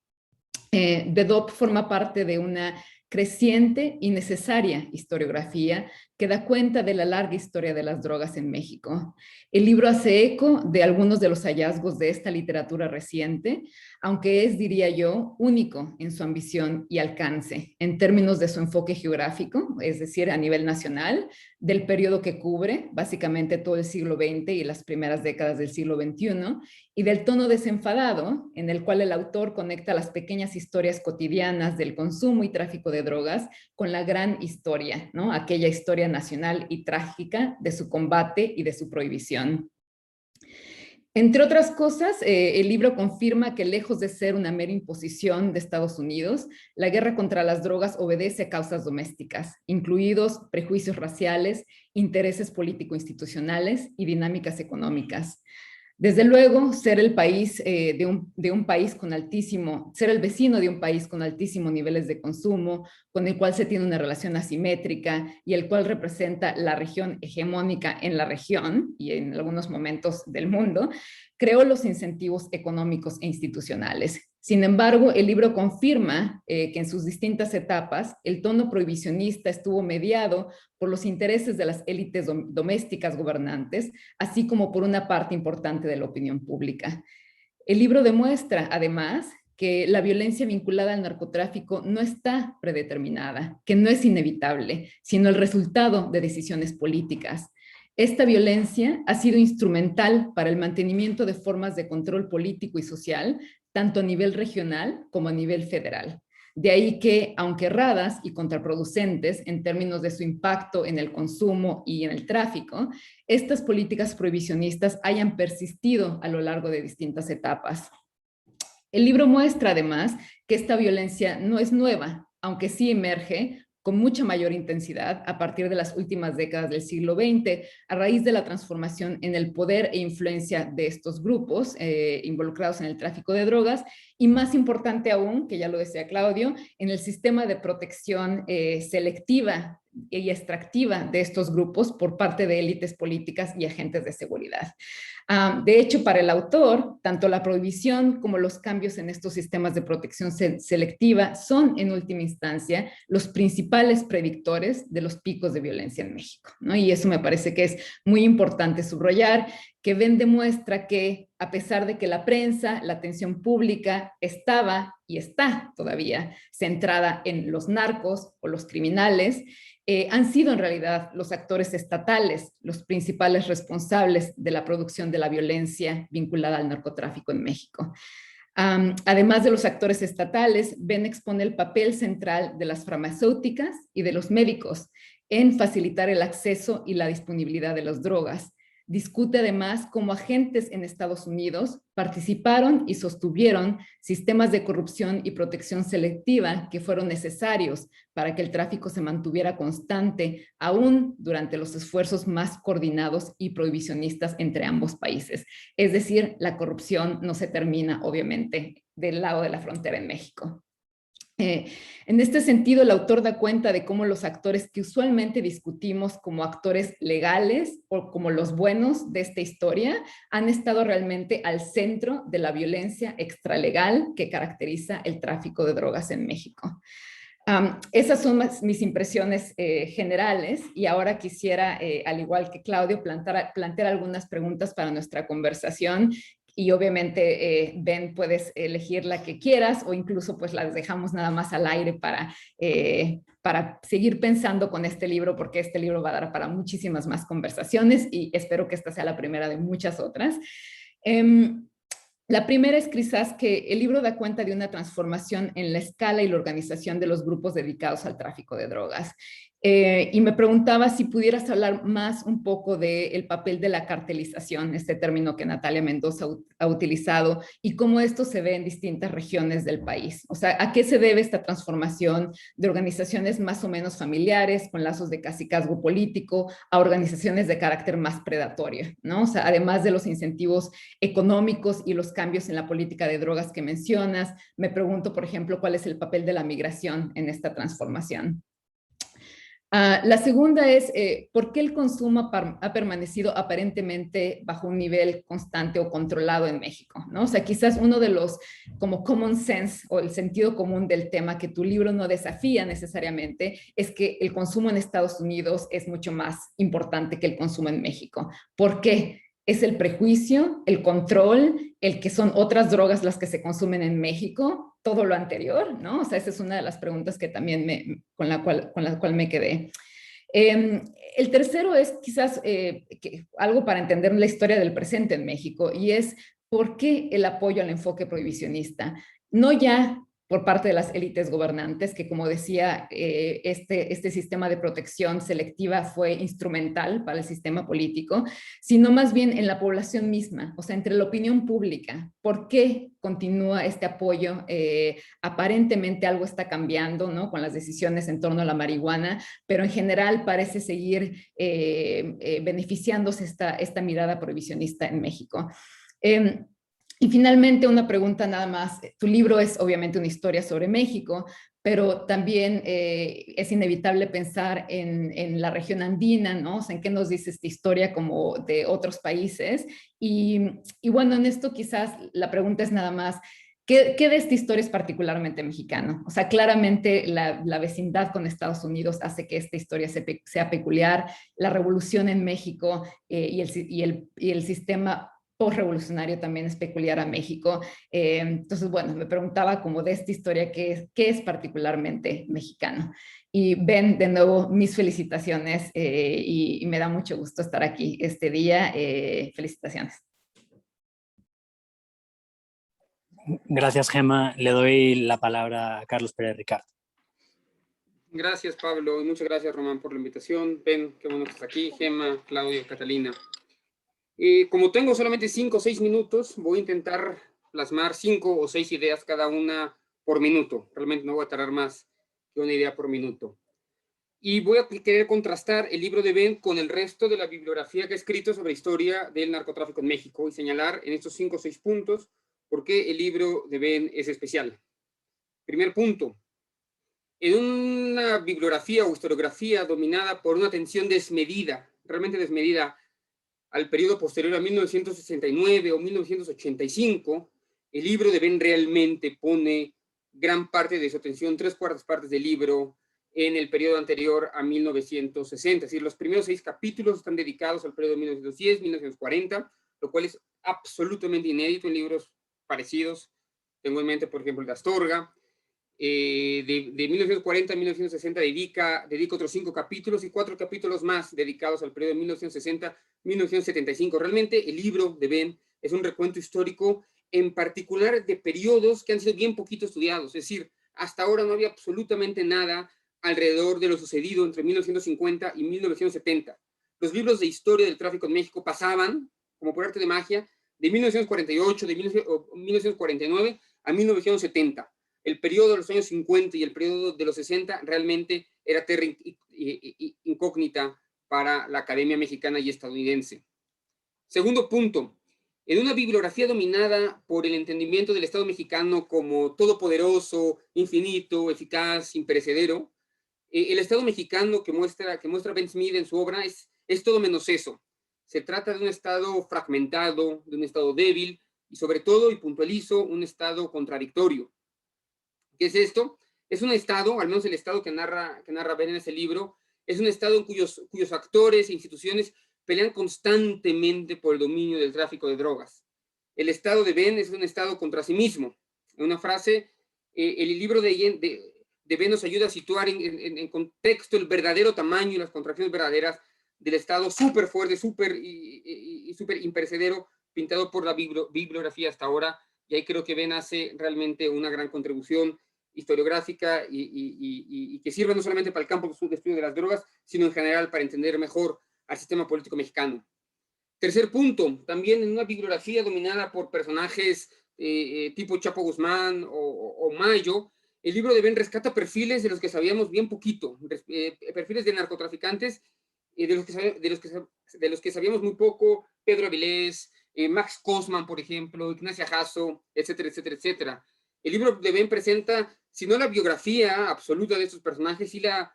E: The Dope forma parte de una creciente y necesaria historiografía que da cuenta de la larga historia de las drogas en México. El libro hace eco de algunos de los hallazgos de esta literatura reciente, aunque es, diría yo, único en su ambición y alcance, en términos de su enfoque geográfico, es decir, a nivel nacional, del periodo que cubre, básicamente todo el siglo XX y las primeras décadas del siglo XXI, y del tono desenfadado en el cual el autor conecta las pequeñas historias cotidianas del consumo y tráfico de drogas con la gran historia, ¿no? Aquella historia nacional y trágica de su combate y de su prohibición. Entre otras cosas, el libro confirma que lejos de ser una mera imposición de Estados Unidos, la guerra contra las drogas obedece a causas domésticas, incluidos prejuicios raciales, intereses político-institucionales y dinámicas económicas. Desde luego, ser el país de un país con altísimo, ser el vecino de un país con altísimos niveles de consumo, con el cual se tiene una relación asimétrica y el cual representa la región hegemónica en la región y en algunos momentos del mundo, creó los incentivos económicos e institucionales. Sin embargo, el libro confirma que en sus distintas etapas el tono prohibicionista estuvo mediado por los intereses de las élites domésticas gobernantes, así como por una parte importante de la opinión pública. El libro demuestra, además, que la violencia vinculada al narcotráfico no está predeterminada, que no es inevitable, sino el resultado de decisiones políticas. Esta violencia ha sido instrumental para el mantenimiento de formas de control político y social, tanto a nivel regional como a nivel federal. De ahí que, aunque erradas y contraproducentes en términos de su impacto en el consumo y en el tráfico, estas políticas prohibicionistas hayan persistido a lo largo de distintas etapas. El libro muestra, además, que esta violencia no es nueva, aunque sí emerge con mucha mayor intensidad a partir de las últimas décadas del siglo XX, a raíz de la transformación en el poder e influencia de estos grupos involucrados en el tráfico de drogas, y más importante aún, que ya lo decía Claudio, en el sistema de protección selectiva y extractiva de estos grupos por parte de élites políticas y agentes de seguridad. De hecho, para el autor, tanto la prohibición como los cambios en estos sistemas de protección selectiva son, en última instancia, los principales predictores de los picos de violencia en México, ¿no? Y eso me parece que es muy importante subrayar, que Ben demuestra que, a pesar de que la prensa, la atención pública estaba y está todavía centrada en los narcos o los criminales, han sido en realidad los actores estatales los principales responsables de la producción de la violencia vinculada al narcotráfico en México. Además de los actores estatales, Ben expone el papel central de las farmacéuticas y de los médicos en facilitar el acceso y la disponibilidad de las drogas. Discute además cómo agentes en Estados Unidos participaron y sostuvieron sistemas de corrupción y protección selectiva que fueron necesarios para que el tráfico se mantuviera constante, aún durante los esfuerzos más coordinados y prohibicionistas entre ambos países. Es decir, la corrupción no se termina, obviamente, del lado de la frontera en México. En este sentido, el autor da cuenta de cómo los actores que usualmente discutimos como actores legales o como los buenos de esta historia han estado realmente al centro de la violencia extralegal que caracteriza el tráfico de drogas en México. Esas son mis impresiones generales y ahora quisiera, al igual que Claudio, plantear algunas preguntas para nuestra conversación y obviamente, Ben, puedes elegir la que quieras o incluso pues las dejamos nada más al aire para seguir pensando con este libro, porque este libro va a dar para muchísimas más conversaciones y espero que esta sea la primera de muchas otras. La primera es quizás que el libro da cuenta de una transformación en la escala y la organización de los grupos dedicados al tráfico de drogas. Y me preguntaba si pudieras hablar más un poco del papel de la cartelización, este término que Natalia Mendoza ha utilizado, y cómo esto se ve en distintas regiones del país. O sea, ¿a qué se debe esta transformación de organizaciones más o menos familiares, con lazos de cacicazgo político, a organizaciones de carácter más predatorio, ¿no? O sea, además de los incentivos económicos y los cambios en la política de drogas que mencionas, me pregunto, por ejemplo, cuál es el papel de la migración en esta transformación. La segunda es, ¿por qué el consumo ha permanecido aparentemente bajo un nivel constante o controlado en México? ¿No? O sea, quizás uno de los como common sense o el sentido común del tema que tu libro no desafía necesariamente es que el consumo en Estados Unidos es mucho más importante que el consumo en México. ¿Por qué? ¿Es el prejuicio, el control, el que son otras drogas las que se consumen en México? Todo lo anterior, ¿no? O sea, esa es una de las preguntas que también con la cual me quedé. El tercero es quizás algo para entender la historia del presente en México, y es ¿por qué el apoyo al enfoque prohibicionista? No ya por parte de las élites gobernantes, que como decía, este sistema de protección selectiva fue instrumental para el sistema político, sino más bien en la población misma, o sea, entre la opinión pública. ¿Por qué continúa este apoyo? Aparentemente algo está cambiando, ¿no? Con las decisiones en torno a la marihuana, pero en general parece seguir beneficiándose esta mirada prohibicionista en México. Y finalmente una pregunta nada más. Tu libro es obviamente una historia sobre México, pero también es inevitable pensar en la región andina, ¿no? O sea, ¿en qué nos dice esta historia como de otros países? Y bueno, en esto quizás la pregunta es nada más, ¿qué de esta historia es particularmente mexicano? O sea, claramente la vecindad con Estados Unidos hace que esta historia sea peculiar. La revolución en México y el sistema postrevolucionario también es peculiar a México. Entonces, bueno, me preguntaba como de esta historia, ¿qué es particularmente mexicano? Y Ben, de nuevo, mis felicitaciones y me da mucho gusto estar aquí este día. Felicitaciones.
B: Gracias, Gema. Le doy la palabra a Carlos Pérez Ricard.
F: Gracias, Pablo, y muchas gracias, Román, por la invitación. Ben, qué bueno que estás aquí. Gema, Claudio, Catalina. Como tengo solamente 5 o 6 minutos, voy a intentar plasmar 5 o 6 ideas cada una por minuto. Realmente no voy a tardar más que una idea por minuto. Y voy a querer contrastar el libro de Ben con el resto de la bibliografía que he escrito sobre historia del narcotráfico en México y señalar en estos 5 o 6 puntos por qué el libro de Ben es especial. Primer punto. En una bibliografía o historiografía dominada por una atención desmedida, realmente desmedida, al periodo posterior a 1969 o 1985, el libro de Ben realmente pone gran parte de su atención, 3/4 partes del libro, en el periodo anterior a 1960. Es decir, los primeros 6 capítulos están dedicados al periodo de 1910, 1940, lo cual es absolutamente inédito en libros parecidos. Tengo en mente, por ejemplo, el de Astorga. De 1940 a 1960 dedica otros 5 capítulos y 4 capítulos más dedicados al periodo de 1960-1975. Realmente el libro de Ben es un recuento histórico, en particular de periodos que han sido bien poquito estudiados. Es decir, hasta ahora no había absolutamente nada alrededor de lo sucedido entre 1950 y 1970. Los libros de historia del tráfico en México pasaban, como por arte de magia, de 1948, de 1949 a 1970. El periodo de los años 50 y el periodo de los 60 realmente era terra incógnita para la Academia Mexicana y estadounidense. Segundo punto, en una bibliografía dominada por el entendimiento del Estado mexicano como todopoderoso, infinito, eficaz, imperecedero, el Estado mexicano que muestra Ben Smith en su obra es todo menos eso. Se trata de un Estado fragmentado, de un Estado débil y sobre todo, y puntualizo, un Estado contradictorio. ¿Qué es esto? Es un Estado, al menos el Estado que narra Ben en ese libro, es un Estado en cuyos actores e instituciones pelean constantemente por el dominio del tráfico de drogas. el estado de Ben es un estado contra sí mismo. En una frase, el libro de Ben nos ayuda a situar en contexto el verdadero tamaño y las contracciones verdaderas del estado súper fuerte, súper imperecedero, pintado por la bibliografía hasta ahora, y ahí creo que Ben hace realmente una gran contribución historiográfica y que sirve no solamente para el campo de estudio de las drogas, sino en general para entender mejor al sistema político mexicano. Tercer punto, también en una bibliografía dominada por personajes tipo Chapo Guzmán o Mayo, el libro de Ben rescata perfiles de los que sabíamos bien poquito, perfiles de narcotraficantes de los que sabíamos muy poco, Pedro Avilés, Max Kosman, por ejemplo, Ignacia Jasso, etcétera, etcétera, etcétera. El libro de Ben presenta, si no la biografía absoluta de estos personajes, sí la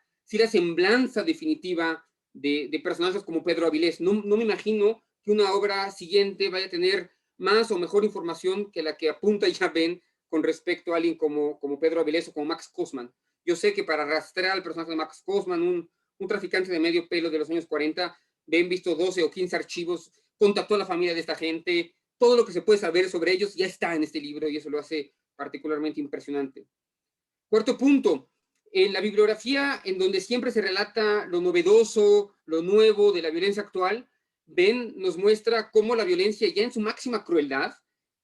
F: semblanza definitiva de personajes como Pedro Avilés. No me imagino que una obra siguiente vaya a tener más o mejor información que la que apunta ya Ben con respecto a alguien como Pedro Avilés o como Max Kosman. Yo sé que para rastrear al personaje de Max Kosman, un traficante de medio pelo de los años 40, Ben visto 12 o 15 archivos, contactó a la familia de esta gente, todo lo que se puede saber sobre ellos ya está en este libro y eso lo hace particularmente impresionante. Cuarto punto, en la bibliografía en donde siempre se relata lo novedoso, lo nuevo de la violencia actual, Ben nos muestra cómo la violencia ya en su máxima crueldad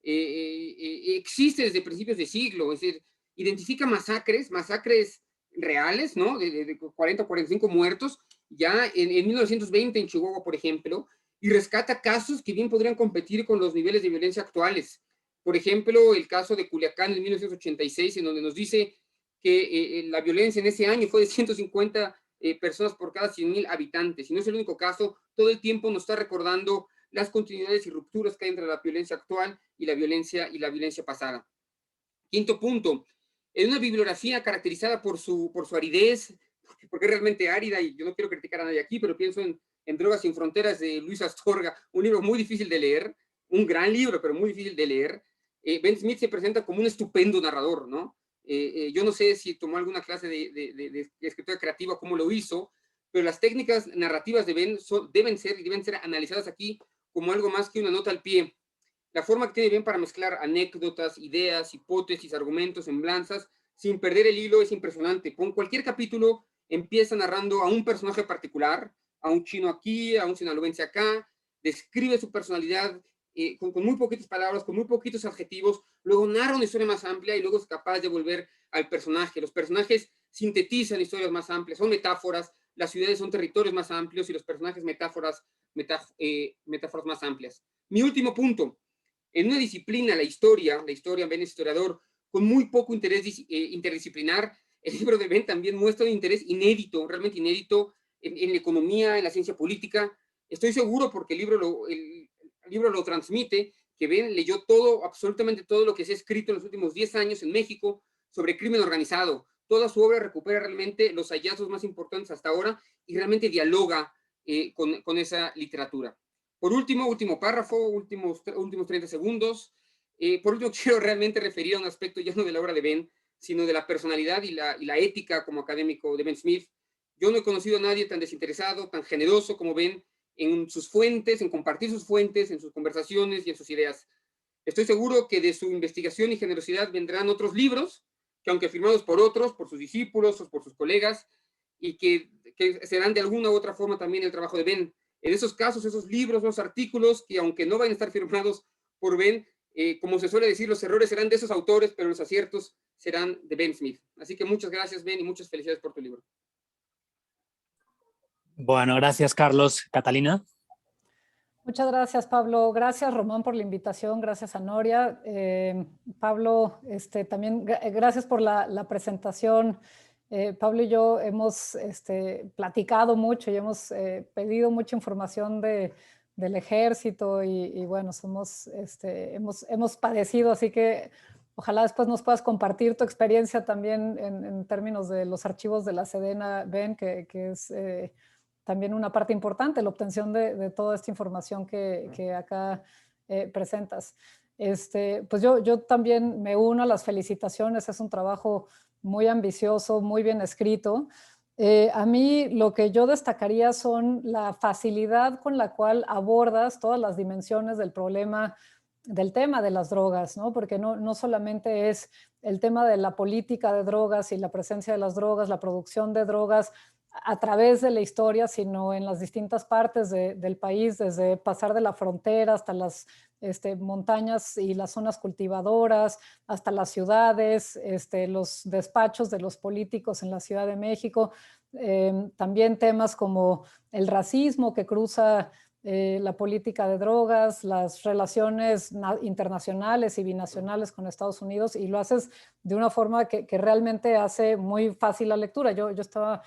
F: existe desde principios de siglo, es decir, identifica masacres reales, ¿no? De 40 o 45 muertos, ya en 1920 en Chihuahua, por ejemplo, y rescata casos que bien podrían competir con los niveles de violencia actuales. Por ejemplo, el caso de Culiacán en 1986, en donde nos dice que la violencia en ese año fue de 150 personas por cada 100,000 habitantes. Y no es el único caso, todo el tiempo nos está recordando las continuidades y rupturas que hay entre la violencia actual y la violencia pasada. Quinto punto, en una bibliografía caracterizada por su aridez, porque es realmente árida, y yo no quiero criticar a nadie aquí, pero pienso en Drogas sin Fronteras de Luis Astorga, un libro muy difícil de leer, un gran libro, pero muy difícil de leer. Ben Smith se presenta como un estupendo narrador, ¿no? Yo no sé si tomó alguna clase de escritura creativa, cómo lo hizo, pero las técnicas narrativas de Ben deben ser analizadas aquí como algo más que una nota al pie. La forma que tiene Ben para mezclar anécdotas, ideas, hipótesis, argumentos, semblanzas, sin perder el hilo es impresionante. Con cualquier capítulo empieza narrando a un personaje particular, a un chino aquí, a un sinaloense acá, describe su personalidad con muy poquitas palabras, con muy poquitos adjetivos, luego narra una historia más amplia y luego es capaz de volver al personaje. Los personajes sintetizan historias más amplias, son metáforas, las ciudades son territorios más amplios y los personajes metáforas más amplias. Mi último punto, en una disciplina, la historia, Ben es historiador, con muy poco interés interdisciplinar, el libro de Ben también muestra un interés inédito, realmente inédito, en la economía, en la ciencia política. Estoy seguro, porque el libro lo transmite, que Ben leyó todo, absolutamente todo lo que se ha escrito en los últimos 10 años en México sobre crimen organizado. Toda su obra recupera realmente los hallazgos más importantes hasta ahora y realmente dialoga con esa literatura. Por último párrafo, últimos 30 segundos. Por último, quiero realmente referir a un aspecto ya no de la obra de Ben, sino de la personalidad y la ética como académico de Ben Smith. Yo no he conocido a nadie tan desinteresado, tan generoso como Ben en sus fuentes, en compartir sus fuentes, en sus conversaciones y en sus ideas. Estoy seguro que de su investigación y generosidad vendrán otros libros, que aunque firmados por otros, por sus discípulos o por sus colegas, y que serán de alguna u otra forma también el trabajo de Ben. En esos casos, esos libros, los artículos, que aunque no vayan a estar firmados por Ben, como se suele decir, los errores serán de esos autores, pero los aciertos serán de Ben Smith. Así que muchas gracias, Ben, y muchas felicidades por tu libro.
B: Bueno, gracias, Carlos. Catalina.
G: Muchas gracias, Pablo. Gracias, Román, por la invitación. Gracias a Noria. Pablo, también gracias por la presentación. Pablo y yo hemos platicado mucho y hemos pedido mucha información del ejército y bueno, hemos padecido, así que ojalá después nos puedas compartir tu experiencia también en términos de los archivos de la Sedena, Ben, que es también una parte importante, la obtención de toda esta información que acá presentas. Pues yo también me uno a las felicitaciones, es un trabajo muy ambicioso, muy bien escrito. A mí lo que yo destacaría son la facilidad con la cual abordas todas las dimensiones del problema del tema de las drogas, ¿no? Porque no solamente es el tema de la política de drogas y la presencia de las drogas, la producción de drogas a través de la historia, sino en las distintas partes del país, desde pasar de la frontera hasta las montañas y las zonas cultivadoras, hasta las ciudades, los despachos de los políticos en la Ciudad de México, también temas como el racismo que cruza la política de drogas, las relaciones internacionales y binacionales con Estados Unidos, y lo haces de una forma que realmente hace muy fácil la lectura. Yo estaba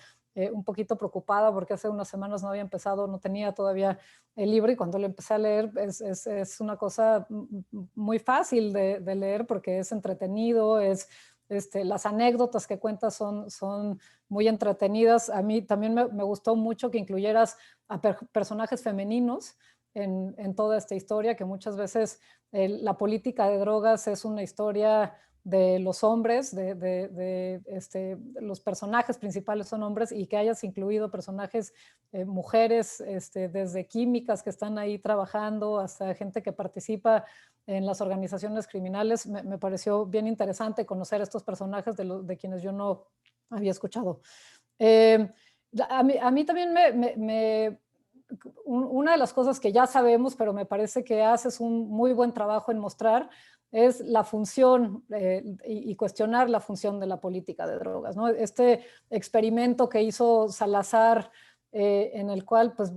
G: un poquito preocupada porque hace unas semanas no había empezado, no tenía todavía el libro, y cuando lo empecé a leer es una cosa muy fácil de leer porque es entretenido, las anécdotas que cuentas son muy entretenidas. A mí también me gustó mucho que incluyeras a personajes femeninos en toda esta historia, que muchas veces la política de drogas es una historia de los hombres, los personajes principales son hombres, y que hayas incluido personajes mujeres, desde químicas que están ahí trabajando hasta gente que participa en las organizaciones criminales. Me pareció bien interesante conocer estos personajes de quienes yo no había escuchado. A mí también una de las cosas que ya sabemos, pero me parece que haces un muy buen trabajo en mostrar, es la función y cuestionar la función de la política de drogas, ¿no? Este experimento que hizo Salazar, en el cual pues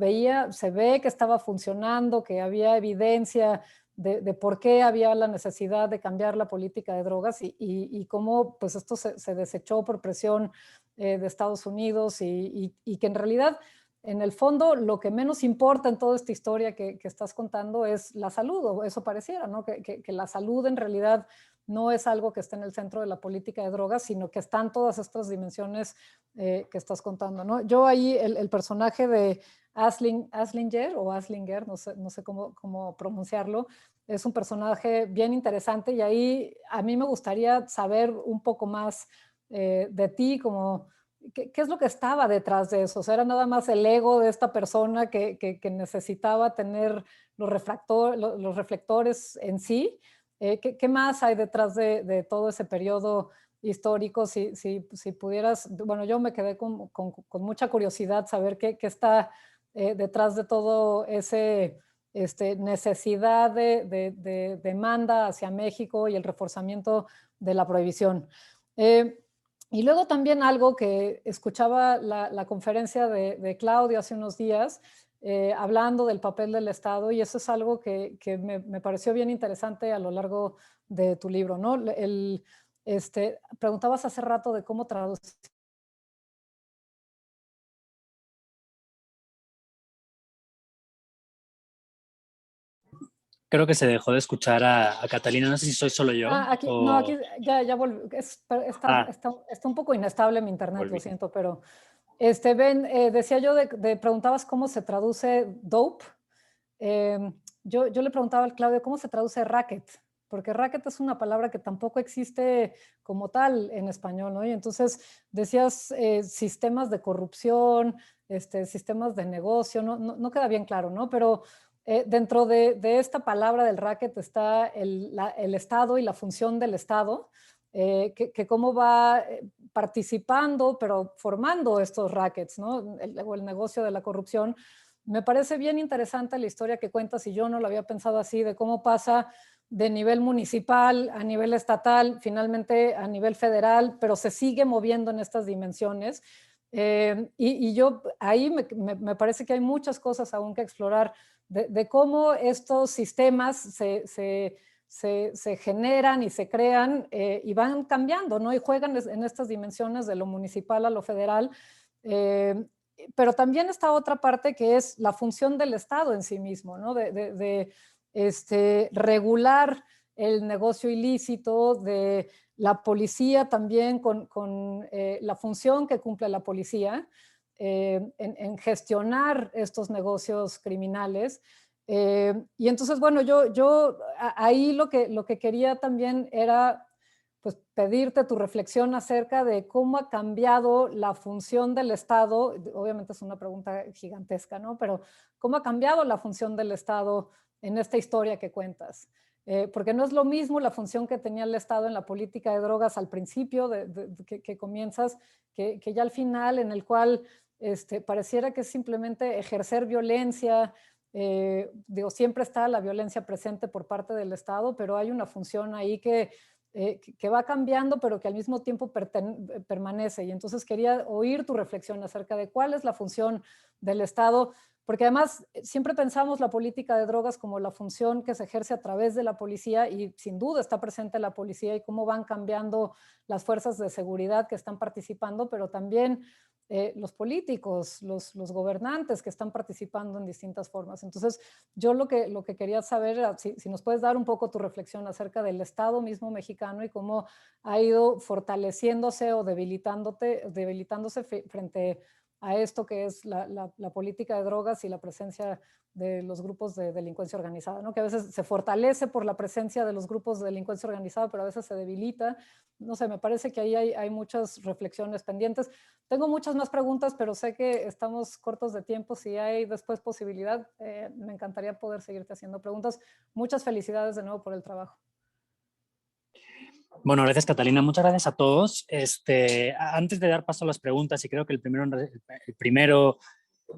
G: se ve que estaba funcionando, que había evidencia de por qué había la necesidad de cambiar la política de drogas, y cómo pues esto se desechó por presión de Estados Unidos, y que en realidad, en el fondo, lo que menos importa en toda esta historia que estás contando es la salud, o eso pareciera, ¿no? Que la salud en realidad no es algo que esté en el centro de la política de drogas, sino que están todas estas dimensiones que estás contando, ¿no? Yo ahí, el personaje de Aslinger, no sé cómo pronunciarlo, es un personaje bien interesante, y ahí a mí me gustaría saber un poco más de ti, como ¿qué es lo que estaba detrás de eso? O sea, ¿era nada más el ego de esta persona que necesitaba tener los reflectores en sí? ¿Qué más hay detrás de todo ese periodo histórico? Si pudieras, bueno, yo me quedé con mucha curiosidad saber qué está detrás de todo ese necesidad de demanda hacia México y el reforzamiento de la prohibición. Y luego también algo que escuchaba la conferencia de Claudio hace unos días, hablando del papel del Estado, y eso es algo que me pareció bien interesante a lo largo de tu libro, ¿no? Preguntabas hace rato de cómo traducir.
B: Creo que se dejó de escuchar a Catalina, no sé si soy solo yo.
G: Aquí,
B: o...
G: no, aquí ya volví. Está un poco inestable mi internet, lo siento, pero Ben, decía yo, preguntabas cómo se traduce dope. Yo le preguntaba al Claudio cómo se traduce racket, porque racket es una palabra que tampoco existe como tal en español, ¿no? Y entonces decías sistemas de corrupción, sistemas de negocio, no queda bien claro, ¿no? Pero dentro de esta palabra del racket está el Estado y la función del Estado, que cómo va participando, pero formando estos rackets, ¿no? El negocio de la corrupción. Me parece bien interesante la historia que cuentas, y yo no lo había pensado así, de cómo pasa de nivel municipal a nivel estatal, finalmente a nivel federal, pero se sigue moviendo en estas dimensiones. Y yo ahí me parece que hay muchas cosas aún que explorar de cómo estos sistemas se generan y se crean y van cambiando, ¿no? Y juegan en estas dimensiones de lo municipal a lo federal. Pero también está otra parte que es la función del Estado en sí mismo, ¿no? De regular el negocio ilícito, de la policía también con la función que cumple la policía en gestionar estos negocios criminales. Y entonces, bueno, yo ahí lo que quería también era pues pedirte tu reflexión acerca de cómo ha cambiado la función del Estado. Obviamente es una pregunta gigantesca, ¿no? Pero ¿cómo ha cambiado la función del Estado en esta historia que cuentas? porque no es lo mismo la función que tenía el Estado en la política de drogas al principio que comienzas, que ya al final, en el cual pareciera que es simplemente ejercer violencia. Digo, siempre está la violencia presente por parte del Estado, pero hay una función ahí que va cambiando, pero que al mismo tiempo permanece. Y entonces quería oír tu reflexión acerca de cuál es la función del Estado, porque además siempre pensamos la política de drogas como la función que se ejerce a través de la policía, y sin duda está presente la policía y cómo van cambiando las fuerzas de seguridad que están participando, pero también los políticos, los gobernantes que están participando en distintas formas. Entonces, yo lo que quería saber era si nos puedes dar un poco tu reflexión acerca del Estado mismo mexicano y cómo ha ido fortaleciéndose o debilitándose frente a esto que es la política de drogas y la presencia de los grupos de delincuencia organizada, ¿no? Que a veces se fortalece por la presencia de los grupos de delincuencia organizada, pero a veces se debilita. No sé, me parece que ahí hay muchas reflexiones pendientes. Tengo muchas más preguntas, pero sé que estamos cortos de tiempo. Si hay después posibilidad, me encantaría poder seguirte haciendo preguntas. Muchas felicidades de nuevo por el trabajo.
B: Bueno, gracias Catalina, muchas gracias a todos. Antes de dar paso a las preguntas, y creo que el primero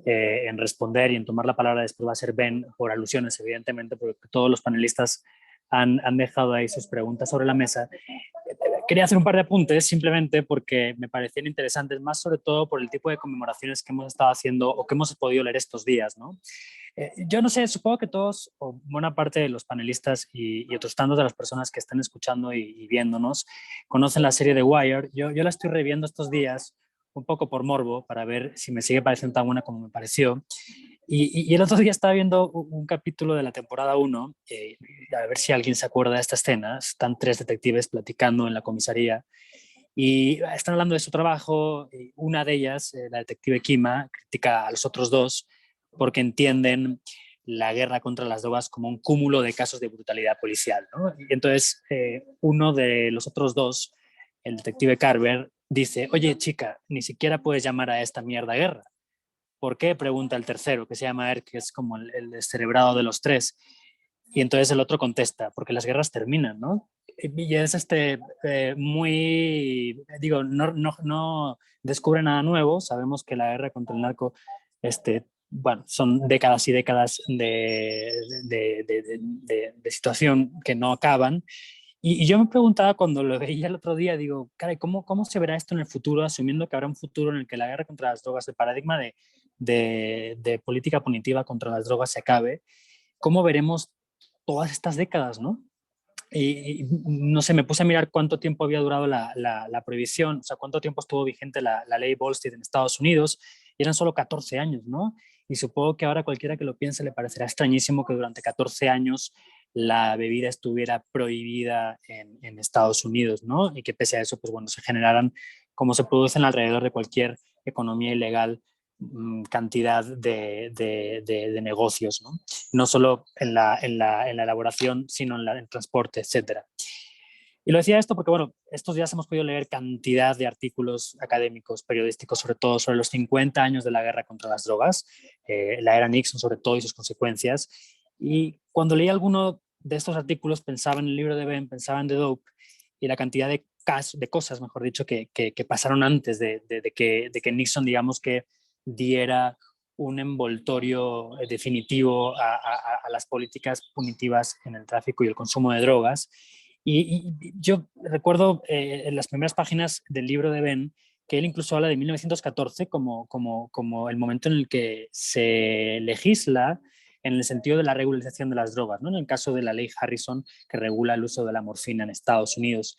B: en responder y en tomar la palabra después va a ser Ben, por alusiones evidentemente, porque todos los panelistas han dejado ahí sus preguntas sobre la mesa. Quería hacer un par de apuntes simplemente porque me parecían interesantes, más sobre todo por el tipo de conmemoraciones que hemos estado haciendo o que hemos podido leer estos días, ¿no? Yo no sé, supongo que todos o buena parte de los panelistas y otros tantos de las personas que están escuchando y viéndonos conocen la serie de Wire. Yo la estoy reviendo estos días un poco por morbo para ver si me sigue pareciendo tan buena como me pareció. Y el otro día estaba viendo un capítulo de la temporada 1, a ver si alguien se acuerda de esta escena. Están 3 detectives platicando en la comisaría y están hablando de su trabajo. Una de ellas, la detective Kima, critica a los otros 2 porque entienden la guerra contra las drogas como un cúmulo de casos de brutalidad policial, ¿no? Y entonces uno de los otros 2, el detective Carver, dice: oye chica, ni siquiera puedes llamar a esta mierda guerra. ¿Por qué? Pregunta el tercero, que se llama Eric, que es como el descerebrado de los 3. Y entonces el otro contesta: porque las guerras terminan, ¿no? Y es digo, no descubre nada nuevo. Sabemos que la guerra contra el narco, bueno, son décadas y décadas de situación que no acaban. Y yo me preguntaba cuando lo veía el otro día, digo, caray, ¿cómo se verá esto en el futuro, asumiendo que habrá un futuro en el que la guerra contra las drogas, el paradigma de política punitiva contra las drogas se acabe? ¿Cómo veremos todas estas décadas, no? Y no sé, me puse a mirar cuánto tiempo había durado la prohibición, o sea, cuánto tiempo estuvo vigente la ley Volstead en Estados Unidos, y eran solo 14 años, ¿no? Y supongo que ahora cualquiera que lo piense le parecerá extrañísimo que durante 14 años la bebida estuviera prohibida en Estados Unidos, ¿no? Y que pese a eso, pues bueno, se generaran, como se producen alrededor de cualquier economía ilegal, cantidad de negocios, ¿no? No solo en la elaboración, sino en el transporte, etcétera. Y lo decía esto porque, bueno, estos días hemos podido leer cantidad de artículos académicos, periodísticos, sobre todo sobre los 50 años de la guerra contra las drogas, la era Nixon sobre todo y sus consecuencias. Y cuando leí alguno de estos artículos pensaba en el libro de Ben, pensaba en The Dope y la cantidad de cosas, mejor dicho, que pasaron antes de que Nixon, digamos, que diera un envoltorio definitivo a las políticas punitivas en el tráfico y el consumo de drogas. Y yo recuerdo en las primeras páginas del libro de Ben que él incluso habla de 1914 como el momento en el que se legisla en el sentido de la regularización de las drogas, ¿no? En el caso de la ley Harrison, que regula el uso de la morfina en Estados Unidos.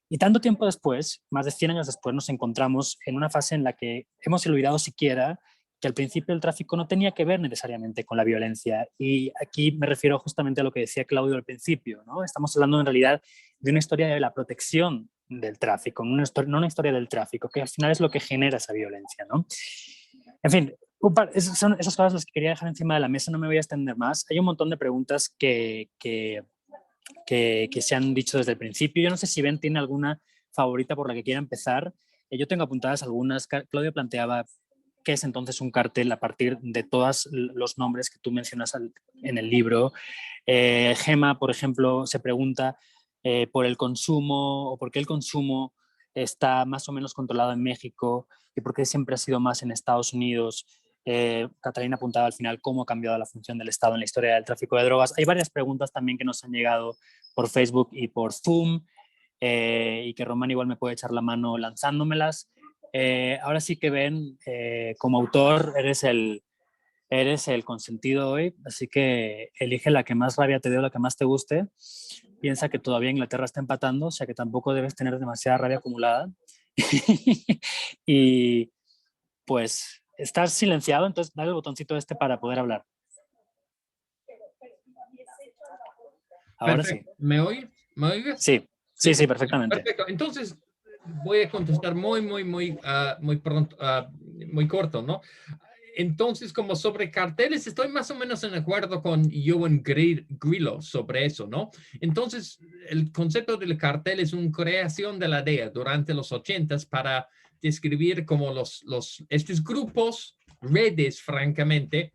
B: Y tanto tiempo después, más de 100 años después, nos encontramos en una fase en la que hemos olvidado siquiera que al principio el tráfico no tenía que ver necesariamente con la violencia. Y aquí me refiero justamente a lo que decía Claudio al principio, ¿no? Estamos hablando en realidad de una historia de la protección del tráfico, no una historia del tráfico, que al final es lo que genera esa violencia, ¿no? En fin, son esas cosas las que quería dejar encima de la mesa, no me voy a extender más. Hay un montón de preguntas que se han dicho desde el principio. Yo no sé si Ben tiene alguna favorita por la que quiera empezar. Yo tengo apuntadas algunas. Claudio planteaba qué es entonces un cartel a partir de todos los nombres que tú mencionas en el libro. Gema, por ejemplo, se pregunta por el consumo o por qué el consumo está más o menos controlado en México y por qué siempre ha sido más en Estados Unidos. Catalina apuntaba al final cómo ha cambiado la función del Estado en la historia del tráfico de drogas. Hay varias preguntas también que nos han llegado por Facebook y por Zoom y que Román igual me puede echar la mano lanzándomelas. Ahora sí que Ben, como autor, eres el consentido hoy, así que elige la que más rabia te dé o la que más te guste. Piensa que todavía Inglaterra está empatando, o sea que tampoco debes tener demasiada rabia acumulada. Y pues estás silenciado, entonces dale el botoncito este para poder hablar. Ahora
C: Perfecto.
B: sí.
C: ¿Me oye? ¿Me oyes?
B: Sí, sí, sí, perfectamente.
C: Perfecto. Entonces, voy a contestar muy pronto, muy corto, ¿no? Entonces, como sobre carteles, estoy más o menos en acuerdo con Johan Grillo sobre eso, ¿no? Entonces, el concepto del cartel es una creación de la DEA durante los 80s para describir como estos grupos, redes, francamente,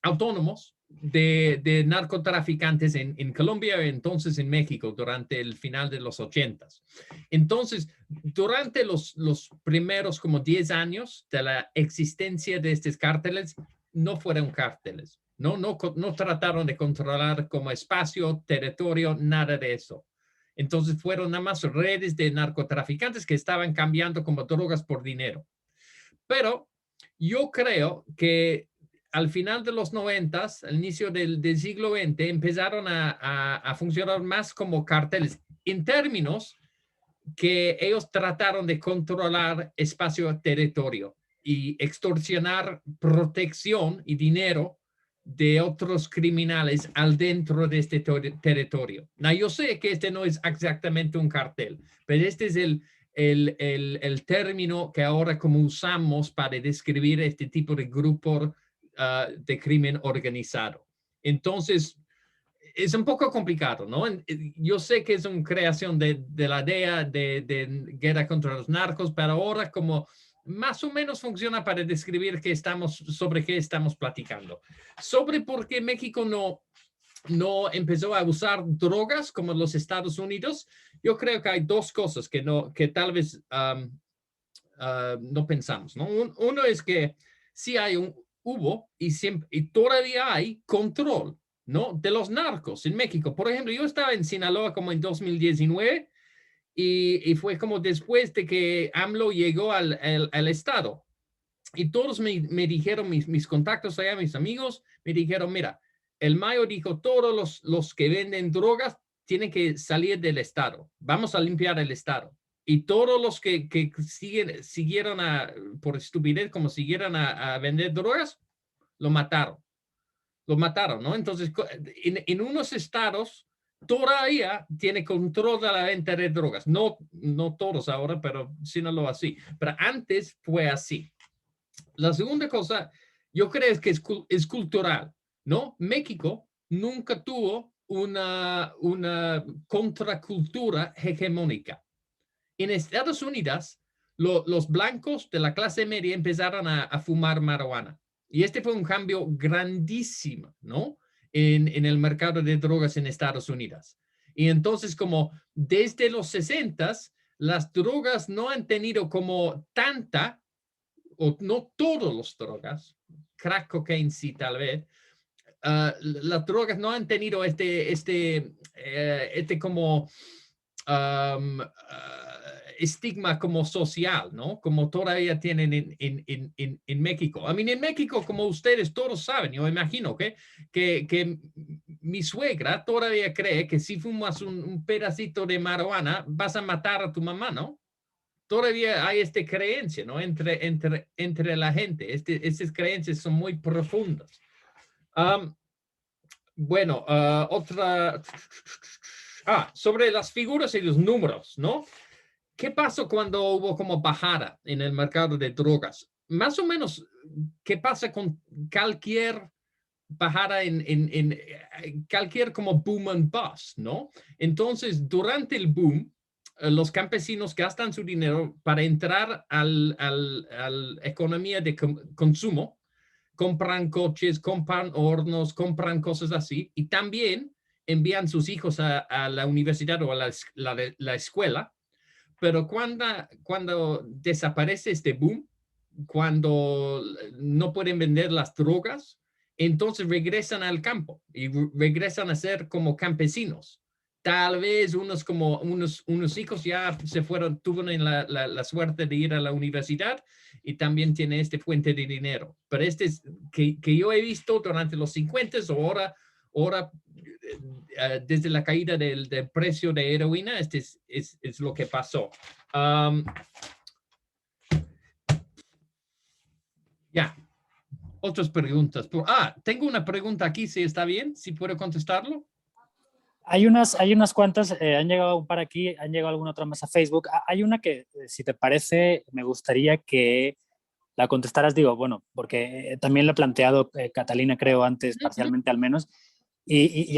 C: autónomos de narcotraficantes en Colombia y entonces en México durante el final de los 80s. Entonces, durante los primeros como 10 años de la existencia de estos cárteles, no fueron cárteles, no trataron de controlar como espacio, territorio, nada de eso. Entonces fueron nada más redes de narcotraficantes que estaban cambiando como drogas por dinero. Pero yo creo que al final de los 90s, al inicio del siglo XX, empezaron a funcionar más como carteles en términos que ellos trataron de controlar espacio-territorio y extorsionar protección y dinero de otros criminales al dentro de este territorio. Now, yo sé que este no es exactamente un cartel, pero este es el término que ahora como usamos para describir este tipo de grupo de crimen organizado. Entonces, es un poco complicado, ¿no? Yo sé que es una creación de la DEA, de guerra contra los narcos, pero ahora como más o menos funciona para describir sobre qué estamos platicando. Sobre por qué México no empezó a usar drogas como los Estados Unidos, yo creo que hay dos cosas que tal vez no pensamos, ¿no? Uno es que sí hubo y todavía hay control, ¿no? De los narcos en México. Por ejemplo, yo estaba en Sinaloa como en 2019 y fue como después de que AMLO llegó al estado. Y todos me dijeron, mis contactos allá, mis amigos, me dijeron, mira, el Mayo dijo, todos los que venden drogas tienen que salir del estado. Vamos a limpiar el estado. Y todos los que siguieron por estupidez, como siguieron a vender drogas, lo mataron. Lo mataron, ¿no? Entonces, en unos estados todavía tiene control de la venta de drogas. No todos ahora, pero sí no lo así. Pero antes fue así. La segunda cosa, yo creo que es cultural, ¿no? México nunca tuvo una contracultura hegemónica. En Estados Unidos, los blancos de la clase media empezaron a fumar marihuana. Y este fue un cambio grandísimo, ¿no? En el mercado de drogas en Estados Unidos. Y entonces, como desde los 60s, las drogas no han tenido como tanta, o no todas las drogas, crack cocaine sí tal vez, las drogas no han tenido este como estigma como social, ¿no? Como todavía tienen en México. En México, como ustedes todos saben, yo imagino que mi suegra todavía cree que si fumas un pedacito de marihuana vas a matar a tu mamá, ¿no? Todavía hay esta creencia, ¿no? Entre la gente. Estas creencias son muy profundas. Bueno, otra... sobre las figuras y los números, ¿no? ¿Qué pasó cuando hubo como bajada en el mercado de drogas? Más o menos, ¿qué pasa con cualquier bajada en cualquier como boom and bust, ¿no? Entonces, durante el boom, los campesinos gastan su dinero para entrar a la economía de consumo. Compran coches, compran hornos, compran cosas así, y también envían sus hijos a la universidad o a la escuela. Pero cuando desaparece este boom, cuando no pueden vender las drogas, entonces regresan al campo y regresan a ser como campesinos. Tal vez unos hijos ya tuvieron la suerte de ir a la universidad y también tiene este fuente de dinero. Pero este es que yo he visto durante los 50 ahora desde la caída del precio de heroína, este es lo que pasó. Ya, otras preguntas. Tengo una pregunta aquí, si está bien, si puedo contestarlo.
B: Hay unas cuantas, han llegado un par aquí, han llegado alguna otra más a Facebook. Hay una que, si te parece, me gustaría que la contestaras, digo, bueno, porque también lo ha planteado Catalina, creo, antes, parcialmente al menos, y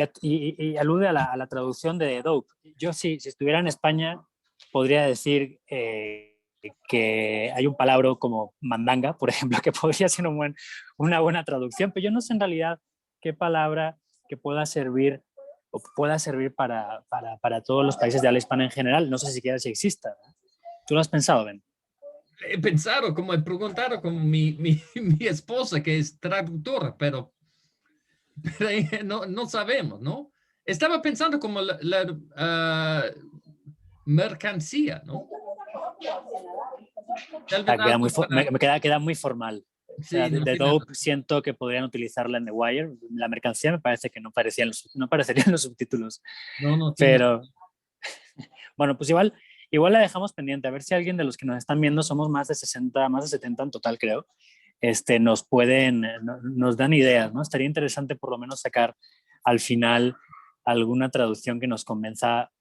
B: alude a la traducción de dope. Yo, si estuviera en España, podría decir que hay un palabra como mandanga, por ejemplo, que podría ser una buena traducción, pero yo no sé en realidad qué palabra que pueda servir o pueda servir para todos los países de habla hispana en general. No sé siquiera si exista. ¿Tú lo has pensado, Ben?
C: He pensado, como he preguntado con mi esposa, que es traductora, pero no sabemos, ¿no? Estaba pensando como la mercancía, ¿no?
B: Queda muy formal. O sea, de dope siento que podrían utilizarla en The Wire. La mercancía me parece que no aparecerían los subtítulos.
C: No,
B: pero bueno, pues igual la dejamos pendiente. A ver si alguien de los que nos están viendo, somos más de 60, más de 70 en total, creo, nos dan ideas, ¿no? Estaría interesante por lo menos sacar al final alguna traducción que nos convenza,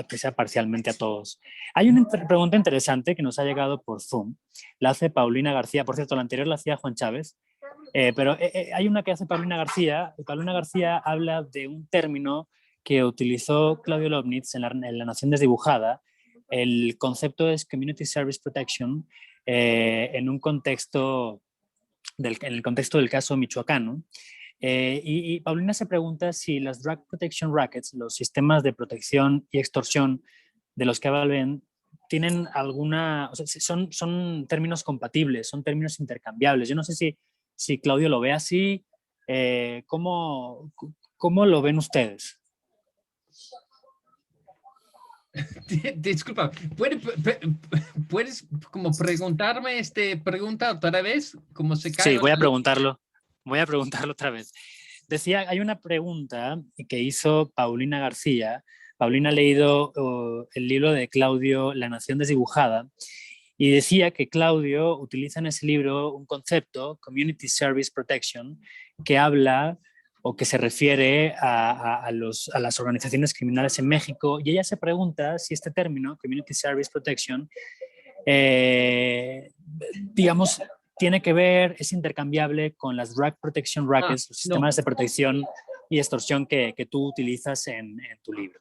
B: que sea parcialmente a todos. Hay una pregunta interesante que nos ha llegado por Zoom. La hace Paulina García. Por cierto, la anterior la hacía Juan Chávez. Pero hay una que hace Paulina García. Paulina García habla de un término que utilizó Claudio Lovnitz en la Nación Desdibujada. El concepto es Community Service Protection en un contexto en el contexto del caso michoacano. Y Paulina se pregunta si las Drug Protection Rackets, los sistemas de protección y extorsión de los que hablan, tienen alguna, o sea, son términos compatibles, son términos intercambiables. Yo no sé si Claudio lo ve así. ¿Cómo lo ven ustedes?
C: Disculpa, ¿puedes como preguntarme pregunta otra vez? Como se cae.
B: Sí, voy a preguntarlo otra vez. Decía, hay una pregunta que hizo Paulina García. Paulina ha leído el libro de Claudio, La Nación Desdibujada, y decía que Claudio utiliza en ese libro un concepto, Community Service Protection, que habla o que se refiere a las organizaciones criminales en México, y ella se pregunta si este término, Community Service Protection, digamos, tiene que ver, es intercambiable con las Drug Protection Rackets, los sistemas de protección y extorsión que tú utilizas en tu libro.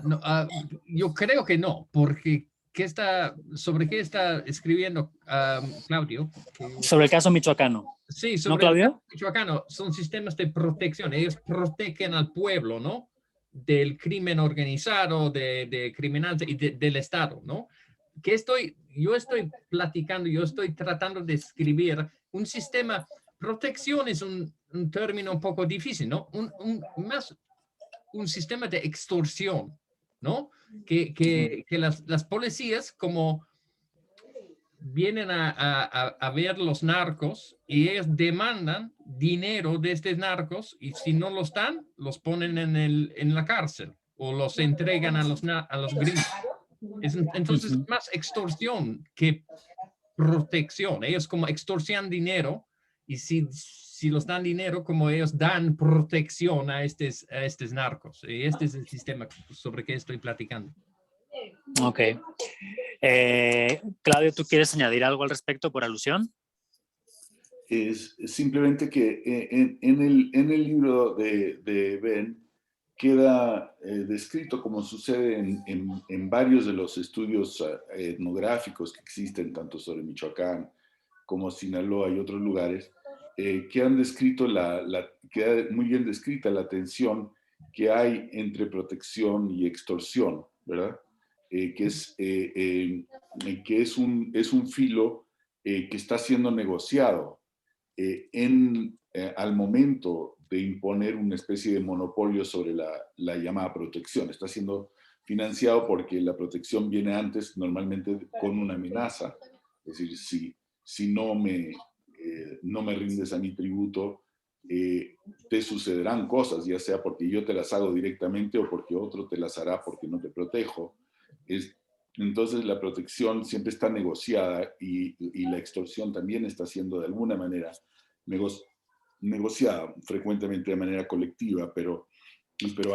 C: No, yo creo que no, porque ¿sobre qué está escribiendo Claudio?
B: Sobre el caso michoacano.
C: Sí, sobre
B: ¿No, Claudio?
C: el caso michoacano. Son sistemas de protección. Ellos protegen al pueblo, ¿no? Del crimen organizado, de criminales y del Estado, ¿no? Yo estoy tratando de escribir un sistema. Protección es un término un poco difícil, ¿no? Un sistema de extorsión, ¿no? Que las policías como vienen a ver los narcos y ellos demandan dinero de estos narcos y si no los dan, los ponen en la cárcel o los entregan a los gringos. Entonces, más extorsión que protección. Ellos como extorsionan dinero y si los dan dinero, como ellos dan protección a estos narcos. Y este es el sistema sobre que estoy platicando.
B: Ok. Claudio, ¿tú quieres añadir algo al respecto por alusión?
D: Es simplemente que en el libro de Ben queda descrito como sucede en varios de los estudios etnográficos que existen, tanto sobre Michoacán como Sinaloa y otros lugares, que han descrito queda muy bien descrita la tensión que hay entre protección y extorsión, ¿verdad? Que es un filo que está siendo negociado al momento de imponer una especie de monopolio sobre la llamada protección. Está siendo financiado porque la protección viene antes, normalmente con una amenaza. Es decir, si no me rindes a mi tributo, te sucederán cosas, ya sea porque yo te las hago directamente o porque otro te las hará porque no te protejo. Entonces la protección siempre está negociada y la extorsión también está siendo de alguna manera negociada, frecuentemente de manera colectiva, pero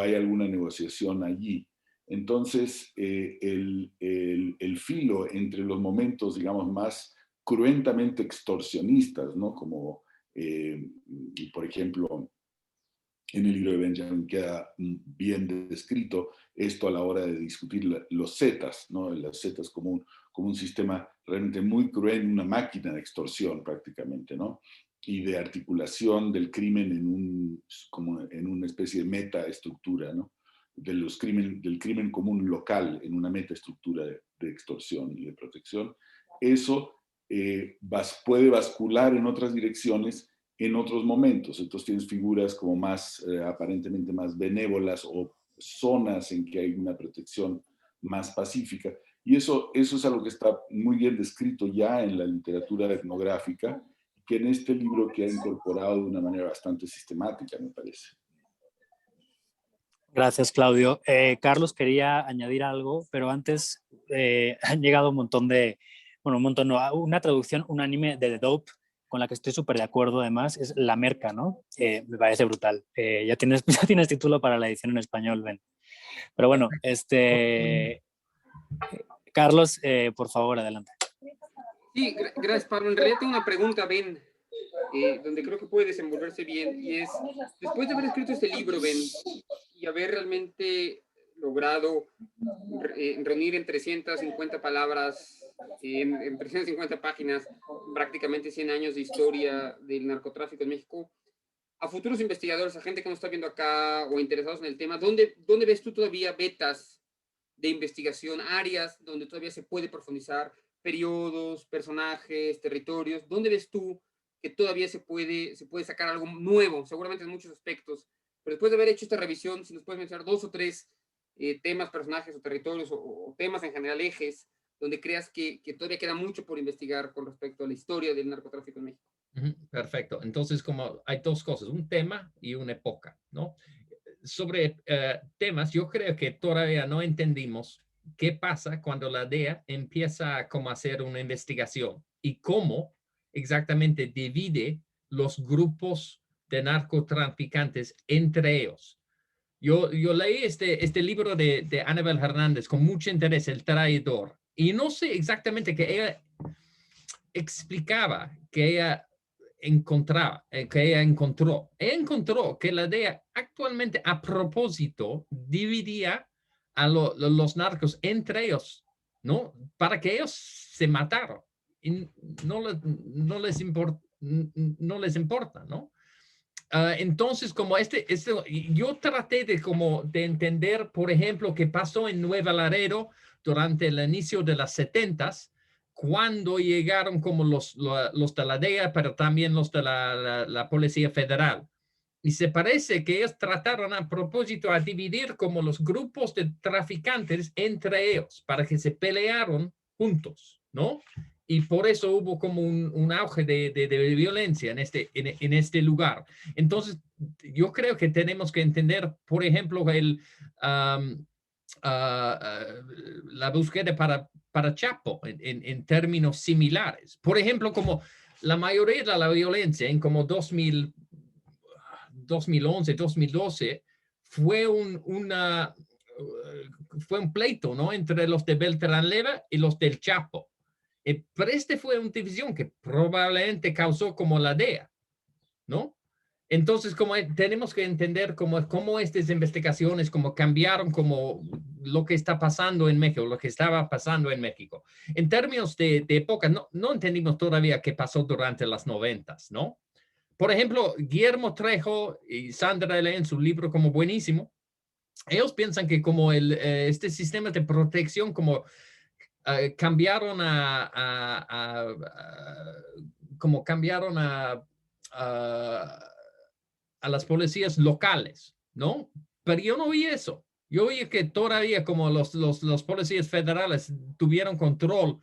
D: hay alguna negociación allí. Entonces, el filo entre los momentos, digamos, más cruentamente extorsionistas, ¿no? Como, por ejemplo, en el libro de Benjamin queda bien descrito esto a la hora de discutir los Zetas, ¿no? Los Zetas como un sistema realmente muy cruel, una máquina de extorsión prácticamente, ¿no? Y de articulación del crimen como en una especie de metaestructura, ¿no? Del crimen común local en una metaestructura de extorsión y de protección. Eso puede bascular en otras direcciones en otros momentos. Entonces tienes figuras como aparentemente más benévolas o zonas en que hay una protección más pacífica. Y eso es algo que está muy bien descrito ya en la literatura etnográfica, que en este libro que ha incorporado de una manera bastante sistemática, me parece.
B: Gracias, Claudio. Carlos quería añadir algo, pero antes han llegado una traducción unánime de The Dope, con la que estoy súper de acuerdo, además, es La Merca, ¿no? Me parece brutal. Ya tienes título para la edición en español, Ben. Pero bueno, Carlos, por favor, adelante.
F: Sí, gracias, Pablo. En realidad tengo una pregunta, Ben, donde creo que puede desenvolverse bien, y es, después de haber escrito este libro, Ben, y haber realmente logrado reunir en 350 palabras, en 350 páginas, prácticamente 100 años de historia del narcotráfico en México, a futuros investigadores, a gente que nos está viendo acá o interesados en el tema, ¿dónde ves tú todavía vetas de investigación, áreas donde todavía se puede profundizar, periodos, personajes, territorios? ¿Dónde ves tú que todavía se puede sacar algo nuevo, seguramente en muchos aspectos? Pero después de haber hecho esta revisión, si nos puedes mencionar 2 o 3 temas, personajes o territorios o temas en general, ejes, donde creas que todavía queda mucho por investigar con respecto a la historia del narcotráfico en México.
C: Perfecto. Entonces, como hay 2 cosas, un tema y una época, ¿no? Sobre temas, yo creo que todavía no entendimos qué pasa cuando la DEA empieza a hacer una investigación y cómo exactamente divide los grupos de narcotraficantes entre ellos. Yo leí este libro de Anabel Hernández con mucho interés, El Traidor, y no sé exactamente qué ella explicaba, que ella encontró que la DEA actualmente a propósito dividía a los narcos entre ellos, ¿no? Para que ellos se mataran y no les importa, ¿no? Entonces, como yo traté de entender, por ejemplo, qué pasó en Nuevo Laredo durante el inicio de las 70s, cuando llegaron como los de la DEA, pero también los de la Policía Federal. Y se parece que ellos trataron a propósito a dividir como los grupos de traficantes entre ellos, para que se pelearan juntos, ¿no? Y por eso hubo como un auge de violencia en este lugar. Entonces, yo creo que tenemos que entender, por ejemplo, la búsqueda para Chapo en términos similares. Por ejemplo, como la mayoría de la violencia en como 2011, 2012, fue un pleito, ¿no? Entre los de Beltrán Leiva y los del Chapo. Pero fue una división que probablemente causó como la DEA, ¿no? Entonces, tenemos que entender cómo estas investigaciones cambiaron como lo que está pasando en México, lo que estaba pasando en México. En términos de época, no entendimos todavía qué pasó durante las 90s, ¿no? Por ejemplo, Guillermo Trejo y Sandra leen su libro como buenísimo. Ellos piensan que como este sistema de protección cambiaron a las policías locales, ¿no? Pero yo no vi eso. Yo vi que todavía como los policías federales tuvieron control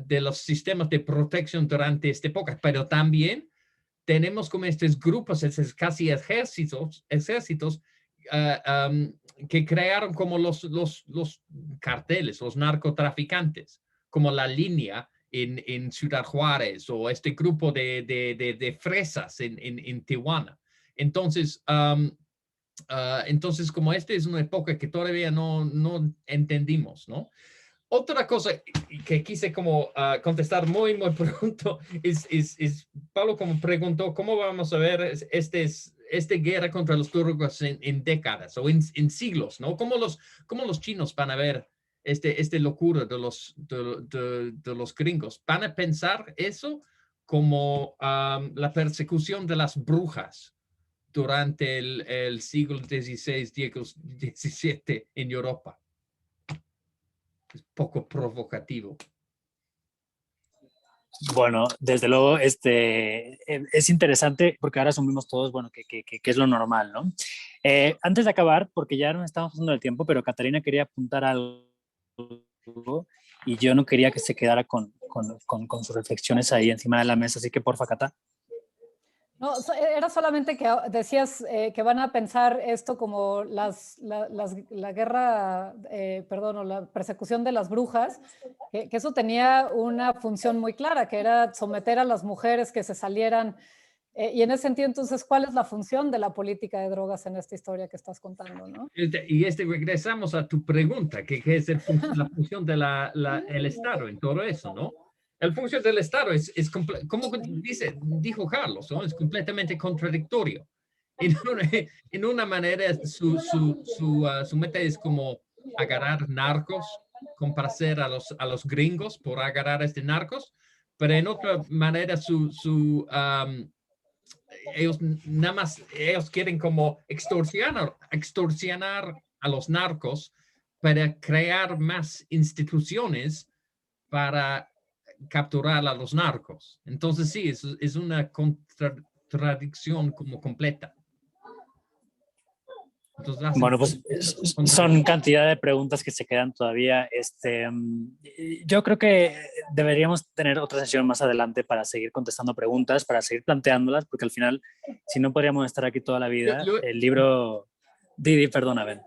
C: de los sistemas de protección durante esta época, pero también tenemos como estos grupos, estos casi ejércitos que crearon como los carteles, los narcotraficantes, como la línea en Ciudad Juárez o este grupo de fresas en Tijuana. Entonces, como esta es una época que todavía no entendimos, ¿no? Otra cosa que quise contestar muy pronto es Pablo como preguntó, ¿cómo vamos a ver esta guerra contra los turcos en décadas o en siglos, ¿no? ¿Cómo los chinos van a ver este locura de los gringos? ¿Van a pensar eso como la persecución de las brujas durante el siglo XVI, XVII en Europa? Es poco provocativo.
B: Bueno, desde luego, es interesante porque ahora asumimos todos, bueno, que es lo normal, ¿no? Antes de acabar, porque ya no estamos pasando el tiempo, pero Catalina quería apuntar algo y yo no quería que se quedara con sus reflexiones ahí encima de la mesa, así que porfa, Cata.
G: No, era solamente que decías que van a pensar esto como la guerra, perdón, o la persecución de las brujas, que eso tenía una función muy clara, que era someter a las mujeres que se salieran. Y en ese sentido, entonces, ¿cuál es la función de la política de drogas en esta historia que estás contando, ¿no?
C: Y regresamos a tu pregunta, que es la función del Estado en todo eso, ¿no? La función del Estado como dijo Carlos, ¿no? Es completamente contradictorio. En una manera, su meta es como agarrar narcos, complacer a los gringos por agarrar a narcos, pero en otra manera, ellos quieren como extorsionar a los narcos para crear más instituciones para capturar a los narcos. Entonces sí, es una contradicción como completa. Entonces,
B: bueno, pues son cantidad de preguntas que se quedan todavía. Yo creo que deberíamos tener otra sesión más adelante para seguir contestando preguntas, para seguir planteándolas, porque al final, si no podríamos estar aquí toda la vida, el libro... Didi, perdona, Ben.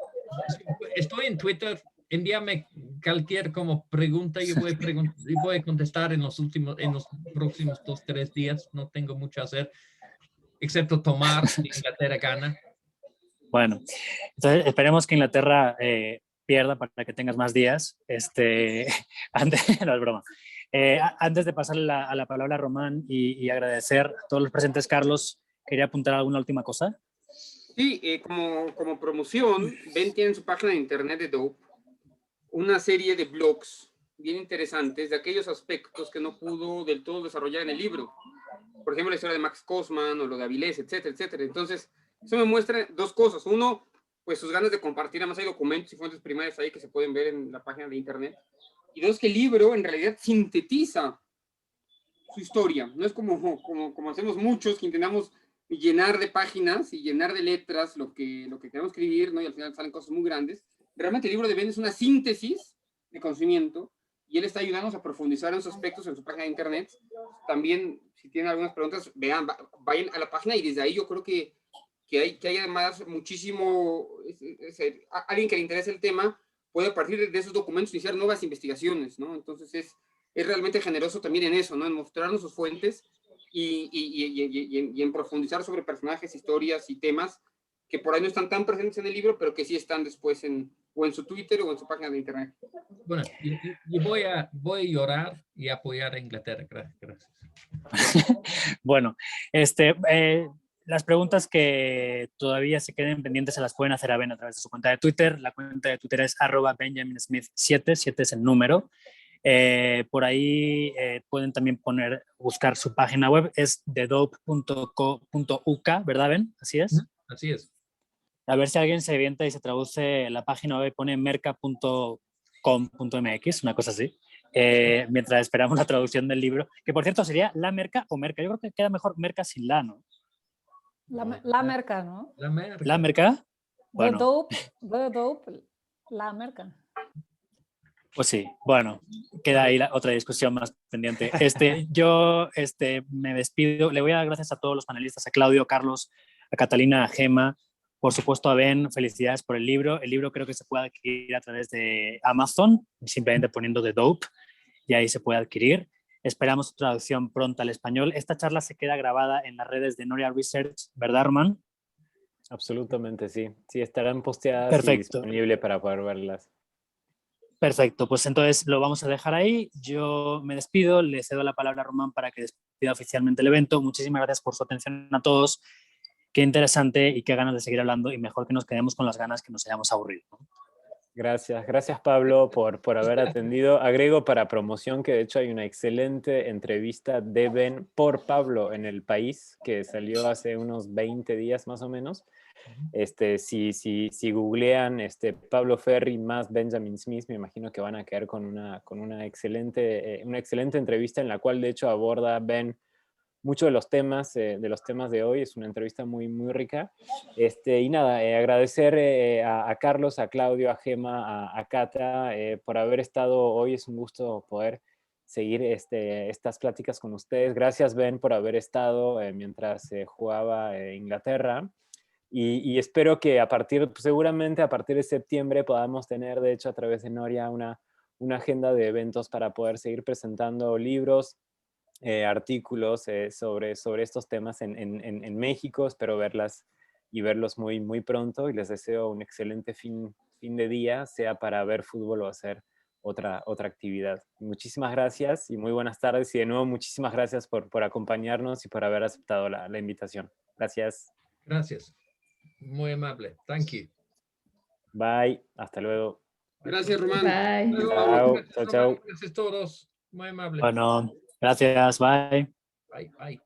C: Estoy en Twitter, envíame cualquier como pregunta y voy a contestar en los próximos 2-3 días. No tengo mucho a hacer, excepto tomar si Inglaterra gana.
B: Bueno, entonces esperemos que Inglaterra pierda para que tengas más días. No es broma. Antes de pasarle la palabra a Román y agradecer a todos los presentes, Carlos, ¿quería apuntar alguna última cosa?
F: Sí, como promoción, Ben tiene en su página de internet de Dope una serie de blogs bien interesantes de aquellos aspectos que no pudo del todo desarrollar en el libro. Por ejemplo, la historia de Max Kosman o lo de Avilés, etcétera, etcétera. Entonces, eso me muestra dos cosas. Uno, pues sus ganas de compartir, además hay documentos y fuentes primarias ahí que se pueden ver en la página de internet. Y dos, que el libro en realidad sintetiza su historia. No es como hacemos muchos, que intentamos llenar de páginas y llenar de letras lo que queremos escribir, ¿no? Y al final salen cosas muy grandes. Realmente el libro de Ben es una síntesis de conocimiento y él está ayudándonos a profundizar en esos aspectos en su página de internet. También, si tienen algunas preguntas, vayan a la página y desde ahí yo creo que hay además muchísimo, alguien que le interese el tema puede a partir de esos documentos iniciar nuevas investigaciones, ¿no? Entonces es realmente generoso también en eso, ¿no? En mostrarnos sus fuentes y en profundizar sobre personajes, historias y temas que por ahí no están tan presentes en el libro, pero que sí están después o en su Twitter o en su página de internet.
C: Bueno, y voy a llorar y apoyar a Inglaterra. Gracias.
B: Bueno, las preguntas que todavía se queden pendientes se las pueden hacer a Ben a través de su cuenta de Twitter. La cuenta de Twitter es @BenjaminSmith7, 7 es el número. Por ahí pueden también buscar su página web, es thedope.co.uk, ¿verdad, Ben? Así es.
C: Así es.
B: A ver si alguien se avienta y se traduce la página web y pone merca.com.mx, una cosa así. Mientras esperamos la traducción del libro, que por cierto sería la merca o merca. Yo creo que queda mejor merca sin la, ¿no?
G: La merca, ¿no?
C: La merca.
B: ¿La merca?
G: Bueno. The dope, la merca.
B: Pues sí, bueno, queda ahí otra discusión más pendiente. Yo me despido. Le voy a dar gracias a todos los panelistas, a Claudio, a Carlos, a Catalina, a Gema, por supuesto a Ben. Felicidades por el libro. El libro creo que se puede adquirir a través de Amazon, simplemente poniendo The Dope, y ahí se puede adquirir. Esperamos su traducción pronta al español. Esta charla se queda grabada en las redes de Noria Research, ¿verdad, Román?
A: Absolutamente, sí. Sí, estarán posteadas
B: Perfecto.
A: y disponibles para poder verlas.
B: Perfecto, pues entonces lo vamos a dejar ahí. Yo me despido, le cedo la palabra a Román para que despida oficialmente el evento. Muchísimas gracias por su atención a todos. Qué interesante y qué ganas de seguir hablando, y mejor que nos quedemos con las ganas que nos hayamos aburrido, ¿no?
A: Gracias Pablo por haber atendido. Agrego para promoción que de hecho hay una excelente entrevista de Ben por Pablo en El País, que salió hace unos 20 días más o menos. Si googlean Pablo Ferri más Benjamin Smith, me imagino que van a quedar con una excelente entrevista en la cual de hecho aborda Ben muchos de los temas de hoy. Es una entrevista muy, muy rica. Y nada, agradecer a Carlos, a Claudio, a Gema, a Cata por haber estado hoy. Es un gusto poder seguir estas pláticas con ustedes. Gracias, Ben, por haber estado mientras jugaba Inglaterra. Y espero que seguramente a partir de septiembre podamos tener, de hecho, a través de Noria, una agenda de eventos para poder seguir presentando libros, artículos sobre estos temas en México. Espero verlos muy, muy pronto, y les deseo un excelente fin de día, sea para ver fútbol o hacer otra actividad. Muchísimas gracias y muy buenas tardes, y de nuevo muchísimas gracias por acompañarnos y por haber aceptado la invitación. Gracias.
C: Gracias. Muy amable. Thank you.
A: Bye. Hasta luego.
F: Gracias, Román.
E: Bye.
A: Chao.
C: Gracias a todos. Muy amable.
B: Bueno, gracias, bye.
C: Bye. Bye.